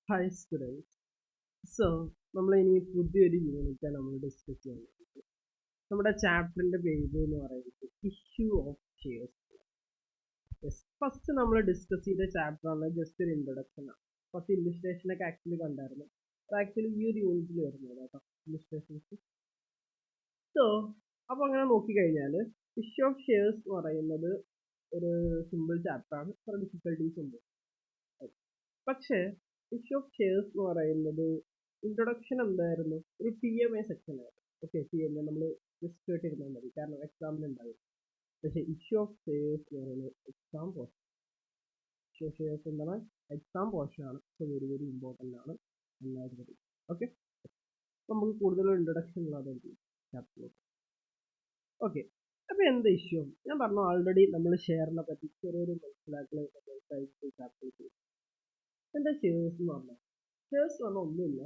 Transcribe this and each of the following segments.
Hi students. So നമ്മളിനി പുതിയൊരു യൂണിറ്റാണ് നമ്മൾ ഡിസ്കസ് ചെയ്യുന്നത്. നമ്മുടെ ചാപ്റ്ററിന്റെ പേര് എന്ന് പറയുന്നത് ഇഷ്യൂ ഓഫ് ഷെയർസ്. ഫസ്റ്റ് നമ്മൾ ഡിസ്കസ് ചെയ്ത ചാപ്റ്ററാണ് ജസ്റ്റ് ഒരു ഇൻട്രൊഡക്ഷൻ ആണ്. ഫസ്റ്റ് ഇല്ലുസ്ട്രേഷനൊക്കെ ആക്ച്വലി കണ്ടായിരുന്നു. അത് ആക്ച്വലി ഈ ഒരു യൂണിറ്റിൽ വരുന്നത് കേട്ടോ, ഇല്ലുസ്ട്രേഷൻസ്. സോ അപ്പോൾ അങ്ങനെ നോക്കിക്കഴിഞ്ഞാൽ ഇഷ്യൂ ഓഫ് ഷെയർസ് എന്ന് പറയുന്നത് ഒരു സിമ്പിൾ ചാപ്റ്ററാണ്, അത്ര ഡിഫിക്കൽട്ടീസ് ഉണ്ട്. പക്ഷേ ഇഷ്യൂ ഓഫ് ഷെയർസ് എന്ന് പറയുന്നത് ഇൻട്രൊഡക്ഷൻ എന്തായിരുന്നു, ഒരു PMA സെക്ഷൻ ആയിരുന്നു. ഓക്കെ, PMA നമ്മൾ ജസ്റ്റ് കേട്ടിരുന്നാൽ മതി, കാരണം എക്സാമിന് ഉണ്ടാവും. പക്ഷേ ഇഷ്യൂ ഓഫ് ഷെയർസ് എന്ന് പറയുന്നത് exam portion. Issue of shares എന്താണ്, എക്സാം പോർഷൻ ആണ്. സോ വെരി വെരി ഇമ്പോർട്ടൻ്റ് ആണ് എന്നായിട്ട് പറയും. ഓക്കെ, നമുക്ക് കൂടുതലും ഇൻട്രൊഡക്ഷൻ ഉള്ളത് ചാപ്റ്ററിലോട്ട്. ഓക്കെ, അപ്പോൾ എന്താ ഇഷ്യൂ? ഞാൻ പറഞ്ഞു ആൾറെഡി നമ്മൾ ഷെയറിനെ പറ്റി ചെറിയൊരു മനസ്സിലാക്കൽ ചാപ്റ്റർ. എന്താ ഷെയർസ് എന്ന് പറഞ്ഞാൽ? ഷെയർസ് എന്ന് പറഞ്ഞാൽ ഒന്നുമില്ല,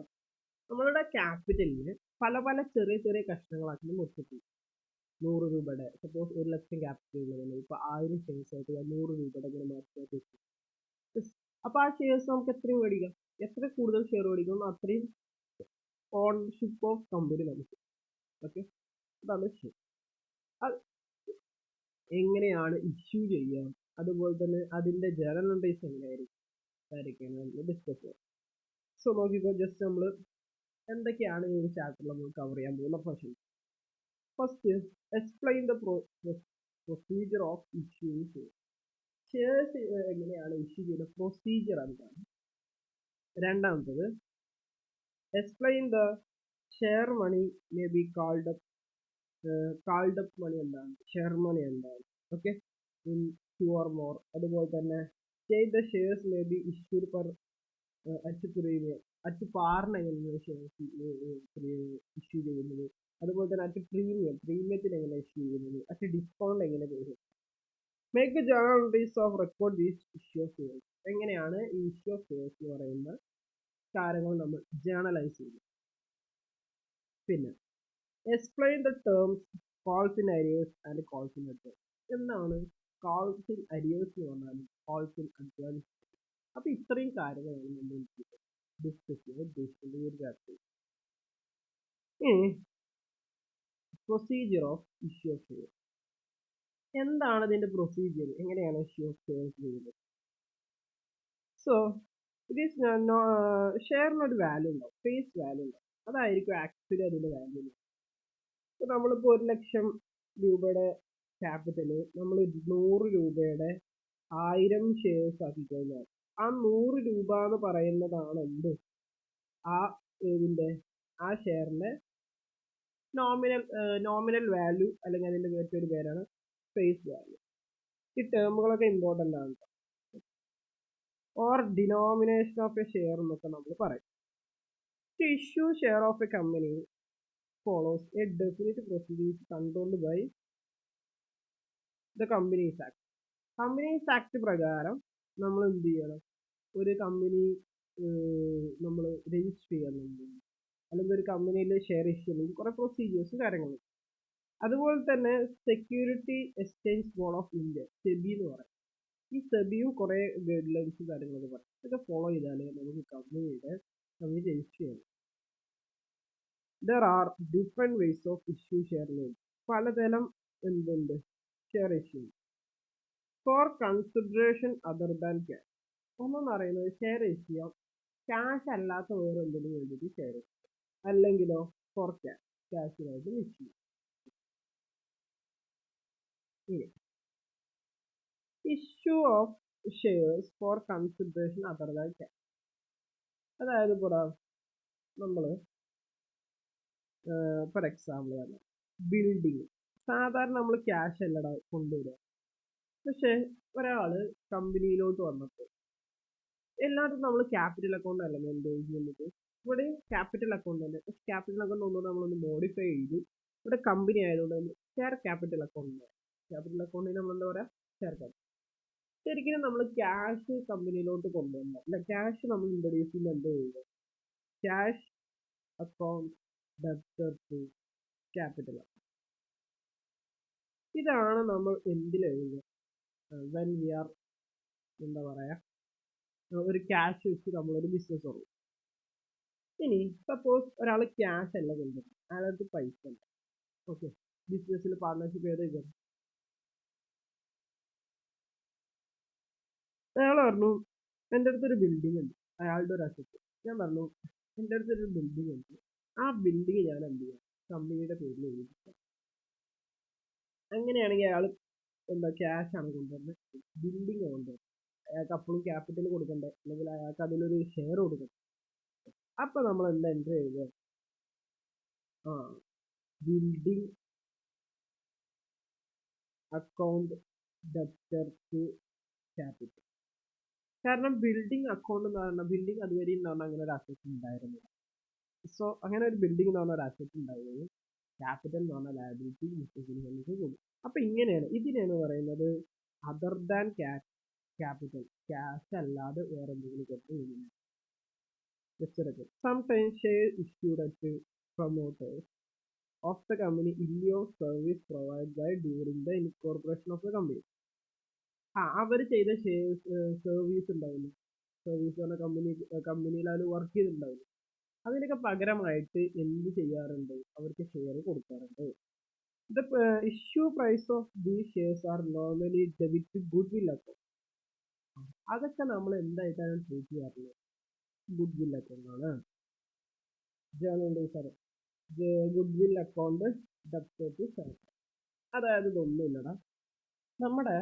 നമ്മളുടെ ക്യാപിറ്റലിന് പല പല ചെറിയ ചെറിയ കഷ്ണങ്ങളാക്കി മുറിച്ചിട്ട് 100 രൂപയുടെ സപ്പോസ് 1 ലക്ഷം ക്യാപിറ്റൽ ഉള്ളതാണ്, ഇപ്പോൾ 1000 ഷെയർസ് ആയിട്ട് 100 രൂപയുടെ ഇങ്ങനെ മാറ്റി. അപ്പോൾ ആ ഷെയർസ് നമുക്ക് എത്രയും മേടിക്കാം, എത്ര കൂടുതൽ ഷെയർ മേടിക്കുന്നു അത്രയും ഓണർഷിപ്പ് ഓഫ് കമ്പനി നമുക്ക്. ഓക്കെ, അതാണ് ഷെയർ. അത് എങ്ങനെയാണ് ഇഷ്യൂ ചെയ്യാം, അതുപോലെ തന്നെ അതിൻ്റെ ജേർണൽ എൻട്രീസ് എങ്ങനെയായിരിക്കും നമ്മൾ ഡിസ്കസ് ചെയ്യാം. സോ നോക്കിക്കോ, ജസ്റ്റ് നമ്മൾ എന്തൊക്കെയാണ് ഈ ഒരു ചാപ്റ്ററിൽ നമ്മൾ കവർ ചെയ്യാൻ പോകുന്ന പ്രശ്നം. First, explain the procedure of issues. Shares എങ്ങനെയാണ് ഇഷ്യൂ ചെയ്യുന്ന പ്രൊസീജിയർ എന്താണ്. രണ്ടാമത്തത്, explain the share money may be called up money എന്താണ്, ഷെയർ മണി എന്താണ്. Okay, in 2 or more. അതുപോലെ തന്നെ state the shares may be issued per at premium, at പാറിന് എങ്ങനെയാണ് ഷെയർസ് ഇഷ്യൂ ചെയ്യുന്നത്. അതുപോലെ തന്നെ അറ്റ് പ്രീമിയത്തിന് എങ്ങനെ ഇഷ്യൂ ചെയ്യുന്നത്, അറ്റ് ഡിസ്കൗണ്ട് എങ്ങനെ ചെയ്യുന്നത്. Make the journal entries of record these issue of shares. എങ്ങനെയാണ് ഈ ഇഷ്യൂ ഓഫ് ഷെയർസ് എന്ന് പറയുന്ന കാര്യങ്ങൾ നമ്മൾ ജേർണലൈസ് ചെയ്യുന്നത്. പിന്നെ explain the terms calls in arrears and calls in advance. എന്താണ് കോൾസ് ഇൻ അരിയേഴ്സ് എന്ന് പറഞ്ഞാൽ, കോൾസ് ഇൻ അഡ്വാൻസ്. അപ്പോൾ ഇത്രയും കാര്യങ്ങളാണ് നമ്മൾ ഡിസ്കസ് ചെയ്യാൻ ഉദ്ദേശിക്കുന്ന ഈ ഒരു chapter. Procedure of issue of share. എന്താണ് ഇതിന്റെ പ്രൊസീജിയർ, എങ്ങനെയാണ് ഇഷ്യൂ ഓഫ് ഷെയർസ് ചെയ്യുന്നത്. സോ ഇറ്റ് ഈസ് ഷെയറിനൊരു വാല്യൂ ഉണ്ടാവും, ഫേസ് വാല്യൂ ഉണ്ടാവും. അതായിരിക്കും ആക്ച്വലി അതിന്റെ വാല്യൂ. ഇപ്പോൾ നമ്മളിപ്പോൾ 1 ലക്ഷം രൂപയുടെ ക്യാപിറ്റല് നമ്മൾ 100 രൂപയുടെ 1000 ഷെയർസ് ആക്കി കഴിഞ്ഞാൽ ആ 100 രൂപ എന്ന് പറയുന്നതാണ് എന്ത്, ആ ഇതിന്റെ ആ ഷെയറിന്റെ നോമിനൽ വാല്യൂ, അല്ലെങ്കിൽ അതിന്റെ മറ്റൊരു പേരാണ് ഫേസ് വാല്യൂ. ഈ ടേമുകളൊക്കെ ഇമ്പോർട്ടൻ്റ് ആണ്. Or denomination of A share എന്നൊക്കെ നമ്മൾ പറയും. To issue share of a company follows a definite procedure controlled by the Companies Act. Companies act പ്രകാരം നമ്മൾ എന്ത് ചെയ്യണം, ഒരു കമ്പനി നമ്മൾ രജിസ്റ്റർ ചെയ്യണമെങ്കിൽ, അല്ലെങ്കിൽ ഒരു കമ്പനിയിൽ ഷെയർ ഇഷ്യൂ ചെയ്യണമെങ്കിൽ കുറേ പ്രൊസീജിയേഴ്സ് കാര്യങ്ങളുണ്ട്. അതുപോലെ തന്നെ security exchange board of India, SEBI എന്ന് പറയും. ഈ സെബിയും കുറേ ഗൈഡ് ലൈൻസ് കാര്യങ്ങളൊക്കെ പറയും. ഇതൊക്കെ ഫോളോ ചെയ്താൽ നമുക്ക് കമ്പനി രജിസ്റ്റർ ചെയ്യണം. There are different ways of issue share loan. പലതരം എന്തുണ്ട് share issue. Four consideration other than cash. ഒന്നെന്ന് പറയുന്നത് ഷെയർ ഇഷ്യൂ ചെയ്യാം ക്യാഷ് അല്ലാത്ത വേറെ എന്തിനു വേണ്ടിയിട്ട് ഷെയർ ഇഷ്യൂ, അല്ലെങ്കിലോ ഫോർ ക്യാഷിനായിട്ട് issue. Issue of shares for consideration other than cash. അതായത് ഇപ്പോൾ നമ്മൾ ഫോർ എക്സാമ്പിൾ ബിൽഡിങ്, സാധാരണ നമ്മൾ ക്യാഷ് അല്ലടാ കൊണ്ടുവരിക. പക്ഷെ ഒരാള് കമ്പനിയിലോട്ട് വന്നപ്പോൾ എല്ലാത്തിനും നമ്മൾ ക്യാപിറ്റൽ അക്കൗണ്ട് അല്ല മെയിൻറ്റെയിൻ ചെയ്യുന്നത്. ഇവിടെ ക്യാപിറ്റൽ അക്കൗണ്ട് തന്നെ, പക്ഷെ ക്യാപിറ്റൽ അക്കൗണ്ട് ഒന്നുകൂടെ നമ്മളൊന്ന് മോഡിഫൈ ചെയ്തു. ഇവിടെ കമ്പനി ആയതുകൊണ്ട് തന്നെ ഷെയർ ക്യാപിറ്റൽ അക്കൗണ്ട്. ക്യാപിറ്റൽ അക്കൗണ്ടിന് നമ്മൾ എന്താ പറയുക, ഷെയർ ക്യാപിറ്റൽ. ശരിക്കും നമ്മൾ ക്യാഷ് കമ്പനിയിലോട്ട് കൊണ്ടുവരണം, അല്ല ക്യാഷ് നമ്മൾ ഇൻട്രൊഡ്യൂസ് ചെയ്യുമ്പോൾ എന്താ ചെയ്യുക, cash account debtor to capital account. ഇതാണ് നമ്മൾ എന്തിലെഴുതുക, വെൻ വി ആർ എന്താ പറയുക ഒരു ക്യാഷ് വെച്ച് നമ്മളൊരു ബിസിനസ് തുടങ്ങും. ഇനി സപ്പോസ് ഒരാൾ ക്യാഷ് അല്ല കൊണ്ടുവരുന്നത്, അയാളടുത്ത് പൈസ ഉണ്ട്. ഓക്കെ, ബിസിനസ്സിൽ പാർട്ട്ണർഷിപ്പ് ചെയ്ത് കഴിഞ്ഞാൽ അയാൾ പറഞ്ഞു എൻ്റെ അടുത്തൊരു ബിൽഡിംഗ് ഉണ്ട്, അയാളുടെ ഒരു അസറ്റ്. ഞാൻ പറഞ്ഞു എൻ്റെ അടുത്തൊരു ബിൽഡിംഗ് ഉണ്ട്, ആ ബിൽഡിംഗ് ഞാൻ എന്ത് ചെയ്യാം, കമ്പനിയുടെ പേരിൽ എഴുതിക്കാം. അങ്ങനെയാണെങ്കിൽ അയാൾ എന്താ ക്യാഷ് ആണ് കൊണ്ടുവരുന്നത്, ബിൽഡിംഗ് കൊണ്ടുവരുന്നത്. അയാൾക്ക് അപ്പോഴും ക്യാപിറ്റൽ കൊടുക്കണ്ടേ, അല്ലെങ്കിൽ അയാൾക്ക് അതിലൊരു ഷെയർ കൊടുക്കണം. അപ്പൊ നമ്മൾ എന്താ എൻട്രി ചെയ്യുക, ആ building account debtor to capital. കാരണം ബിൽഡിംഗ് അക്കൗണ്ട് എന്ന് പറഞ്ഞാൽ ബിൽഡിംഗ് അതുവരെ എന്ന് പറഞ്ഞാൽ അങ്ങനെ ഒരു അസറ്റ് ഉണ്ടായിരുന്നില്ല. സോ അങ്ങനെ ഒരു ബിൽഡിംഗ് എന്ന് പറഞ്ഞ ഒരു അസറ്റ് ഉണ്ടാവുകയും ക്യാപിറ്റൽ എന്ന് പറഞ്ഞ ലയബിലിറ്റി ബിസിനസ്സിന് നമുക്ക് കൊടുക്കും. അപ്പൊ ഇങ്ങനെയാണ്, ഇതിനെയാണ് പറയുന്നത് അതർ ദാൻ ക്യാപിറ്റൽ, ക്യാഷ് അല്ലാതെ വേറെ എന്തെങ്കിലും കൊടുത്ത് sometimes share issued at promoters of the company in your service provided by during the incorporation of the company. അവർ ചെയ്ത സർവീസ് ഉണ്ടാവില്ല, സർവീസ് പറഞ്ഞ കമ്പനിയിൽ അവർ വർക്ക് ചെയ്തിട്ടുണ്ടാവില്ല, അതിനൊക്കെ പകരമായിട്ട് എന്ത് ചെയ്യാറുണ്ട്, അവർക്ക് ഷെയർ കൊടുക്കാറുണ്ട്. The issue price of these shares are normally debit to goodwill account. അതൊക്കെ നമ്മൾ എന്തായിട്ടാണ് ട്രീറ്റ് ചെയ്യാറുള്ളത്, ഗുഡ്വിൽ അക്കൗണ്ട് ആണ്. Goodwill account debtor to seller. അതായത് ഇതൊന്നുമില്ലടാ, നമ്മുടെ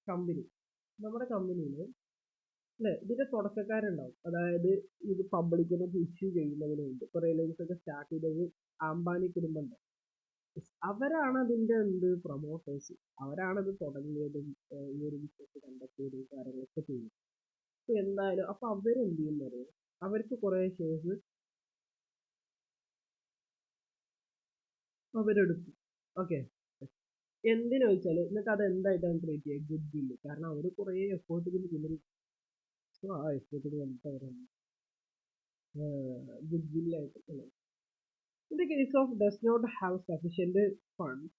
കമ്പനിയിൽ അല്ലെ ഇതിന്റെ തുടക്കക്കാരുണ്ടാവും. അതായത് ഇത് പബ്ലിക്കിന് ഇഷ്യൂ ചെയ്യുന്നതിന് മുമ്പ് ഇപ്പൊ റിലയൻസ് ഒക്കെ സ്റ്റാർട്ട് ചെയ്തത് അംബാനി കുടുംബം ഉണ്ട്. അവരാണ് അതിന്റെ പ്രൊമോട്ടേഴ്സ്, അവരാണത് തുടങ്ങിയതും ഈ ഒരു ബിസിനസ് കണ്ടക്ട് ചെയ്തതും കാര്യങ്ങളൊക്കെ ചെയ്യുന്നത്. അപ്പൊ എന്തായാലും അപ്പൊ അവരെന്ത് ചെയ്യുന്നത്, അവർക്ക് കുറെ ഷെയർസ് അവരെടുക്കും. ഓക്കെ, എന്തിനു വെച്ചാൽ എന്നിട്ട് അത് എന്തായിട്ടാണ് ട്രീറ്റ് ചെയ്യുക, ഗുഡ് വില്ല്. കാരണം അവർ കുറെ എഫേർട്ട് പിന്നിൽ, ആ എഫേർട്ടിന് വേണ്ടിയിട്ട് അവരാണ് good വില്ലായിട്ട്. In the case of does not have sufficient funds,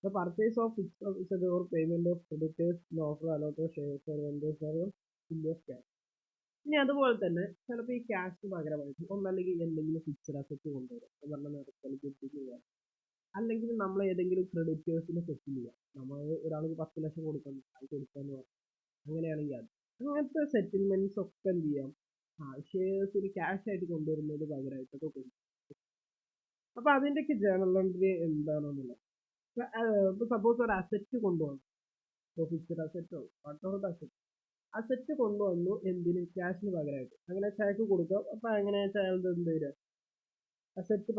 the purchase of fixed assets or payment of creditors, offer allotted shares or vendors are full of cash. ഇനി അതുപോലെ തന്നെ ചിലപ്പോൾ ഈ ക്യാഷിന് പകരമായിട്ട് ഒന്നല്ലെങ്കിൽ എന്തെങ്കിലും ഫിക്സഡ് അസറ്റ് കൊണ്ടുവരും, പറഞ്ഞ നേരത്തിൽ ഗുഡ് ചെയ്യുക, അല്ലെങ്കിൽ നമ്മൾ ഏതെങ്കിലും ക്രെഡിറ്റേഴ്സിനെ സെറ്റിൽ ചെയ്യുക. നമ്മൾ ഒരാൾക്ക് 10 ലക്ഷം കൊടുക്കണം, അത് കൊടുക്കാന്ന് പറഞ്ഞു, അങ്ങനെയാണെങ്കിൽ അത് അങ്ങനത്തെ സെറ്റിൽമെന്റ്സ് ഒക്കെ എന്ത് ചെയ്യാം, ഷെയർസിന് ക്യാഷ് ആയിട്ട് കൊണ്ടുവരുന്നത് പകരമായിട്ടൊക്കെ കൊണ്ടുവരും. അപ്പൊ അതിന്റെയൊക്കെ ജേണൽ എൻട്രി എന്താണെന്നുള്ളത്, ഇപ്പൊ സപ്പോസ് ഒരു അസറ്റ് കൊണ്ടുവന്നു, ഫിക്സഡ് അസറ്റോ വാട്ടോട്ട് അസറ്റ് കൊണ്ടുവന്നു, എന്തിന്, ക്യാഷിന് പകരമായിട്ട്. അങ്ങനെ ചായക്ക് കൊടുക്കാം. അപ്പൊ അങ്ങനെ അയാളുടെ എന്ത് വരിക, അസറ്റ്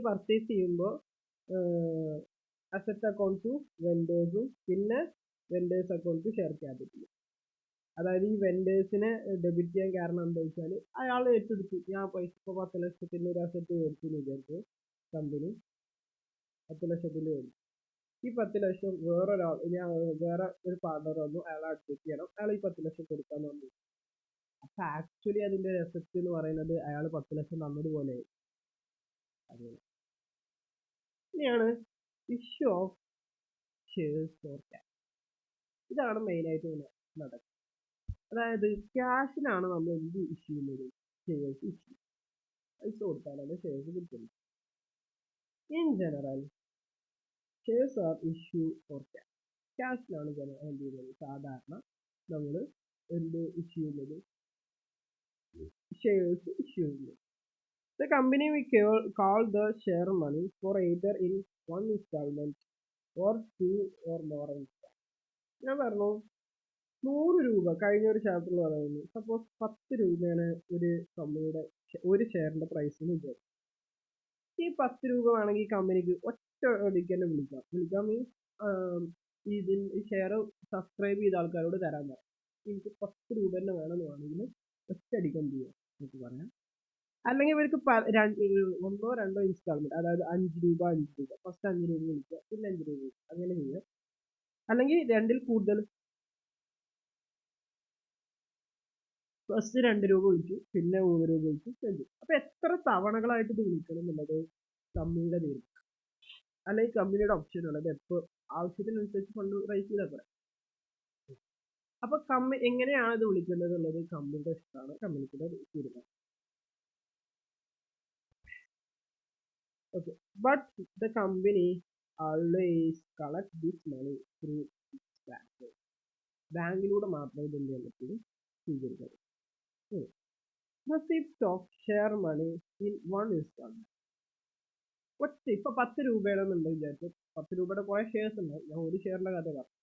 പർച്ചേസ് ചെയ്യുമ്പോൾ അസറ്റ് അക്കൗണ്ട് ടു വെൻഡേഴ്സും പിന്നെ വെൻഡേഴ്സ് അക്കൗണ്ട് ടു ഷെയർ ക്യാപിറ്റലും. അതായത് ഈ വെൻഡേഴ്സിനെ ഡെബിറ്റ് ചെയ്യാൻ കാരണം എന്താ വെച്ചാൽ അയാൾ ഏറ്റെടുത്തു, ഞാൻ പൈസ ഇപ്പോൾ 10 ലക്ഷത്തിന്റെ ഒരു അസറ്റ് മേടിച്ചു വിചാരിച്ചു, കമ്പനി 10 ലക്ഷത്തിൽ മേടിച്ചു. ഈ 10 ലക്ഷം വേറെ ഒരു പാർട്ണർ വന്നു, അയാളെ അഡ്ജസ്റ്റ് ചെയ്യണം, അയാൾ ഈ 10 ലക്ഷം കൊടുക്കാന്ന് പറഞ്ഞു. അപ്പൊ ആക്ച്വലി അതിന്റെ എഫക്റ്റ് എന്ന് പറയുന്നത് അയാൾ 10 ലക്ഷം തന്നതുപോലെ. അതുപോലെ ഇനിയാണ് issue of shares for cash. ഇതാണ് മെയിനായിട്ട് നടക്കുന്നത്. അതായത് ക്യാഷിനാണ് നമ്മൾ എന്ത് ഇഷ്യൂ ചെയ്യുന്നത്, ഷെയർസ് ഇഷ്യൂ. പൈസ കൊടുത്താലാണ് ഷെയർസ് കിട്ടുന്നത്. In general shares are issue for cash. ക്യാഷിനാണ് എന്ത് ചെയ്യുന്നത്, സാധാരണ നമ്മൾ എന്ത് ഇഷ്യൂ ചെയ്യുന്നത്, ഷെയർസ് ഇഷ്യൂ ചെയ്യുന്നത്. The company we call the share money for either in one installment or two or more installments. ഞാൻ പറഞ്ഞു 100 രൂപ കഴിഞ്ഞ ഒരു ചാപ്റ്ററിൽ പറയുന്നു. സപ്പോസ് 10 രൂപയാണ് ഒരു കമ്പനിയുടെ ഒരു ഷെയറിന്റെ പ്രൈസ് എന്ന് വിചാരിക്കും. ഈ 10 രൂപ വേണമെങ്കിൽ ഈ കമ്പനിക്ക് ഒറ്റ അടിക്ക് തന്നെ വിളിക്കാം മീൻസ് ഈ ഷെയർ സബ്സ്ക്രൈബ് ചെയ്ത ആൾക്കാരോട് തരാൻ പറയാം, എനിക്ക് 10 രൂപ തന്നെ വേണമെന്ന് വേണമെങ്കിൽ ഒറ്റ അടിക്ക് എന്ത് ചെയ്യാം നമുക്ക് പറയാം. അല്ലെങ്കിൽ ഇവർക്ക് 1 or 2 ഇൻസ്റ്റാൾമെന്റ്, അതായത് 5 രൂപ ഫസ്റ്റ് 5 രൂപ വിളിക്കുക, പിന്നെ 5 രൂപ വിളിക്കുക, അങ്ങനെ ചെയ്യുക. അല്ലെങ്കിൽ 2ൽ കൂടുതൽ, ഫസ്റ്റ് 2 രൂപ വിളിച്ചു, പിന്നെ 3 രൂപ വിളിച്ചു. അപ്പൊ എത്ര തവണകളായിട്ട് ഇത് വിളിക്കണം എന്നുള്ളത് കമ്പനിയുടെ തീരുമാനം, അല്ലെങ്കിൽ കമ്പനിയുടെ ഓപ്ഷൻ ഉള്ളത്. എപ്പോൾ ആവശ്യത്തിനനുസരിച്ച് ഫണ്ട് റൈസ് ചെയ്താൽ പറയാം. അപ്പൊ എങ്ങനെയാണ് ഇത് വിളിക്കുന്നത് എന്നുള്ളത് കമ്പനിയുടെ ഇഷ്ടമാണ്, കമ്പനിയുടെ തീരുമാനം. Okay, but the company always collect this money through its bank. ബാങ്കിലൂടെ മാത്രമേ ഇത് എന്ത് ചെയ്യാൻ പറ്റുള്ളൂ, സ്വീകരിക്കാൻ. Receipts of share money in one installment. ഇപ്പൊ 10 രൂപയാണെന്നുണ്ട് വിചാരിച്ചു, 10 രൂപയുടെ കുറെ ഷെയർസ് ഉണ്ട്, ഞാൻ ഒരു ഷെയറിന്റെ കഥ പറഞ്ഞു.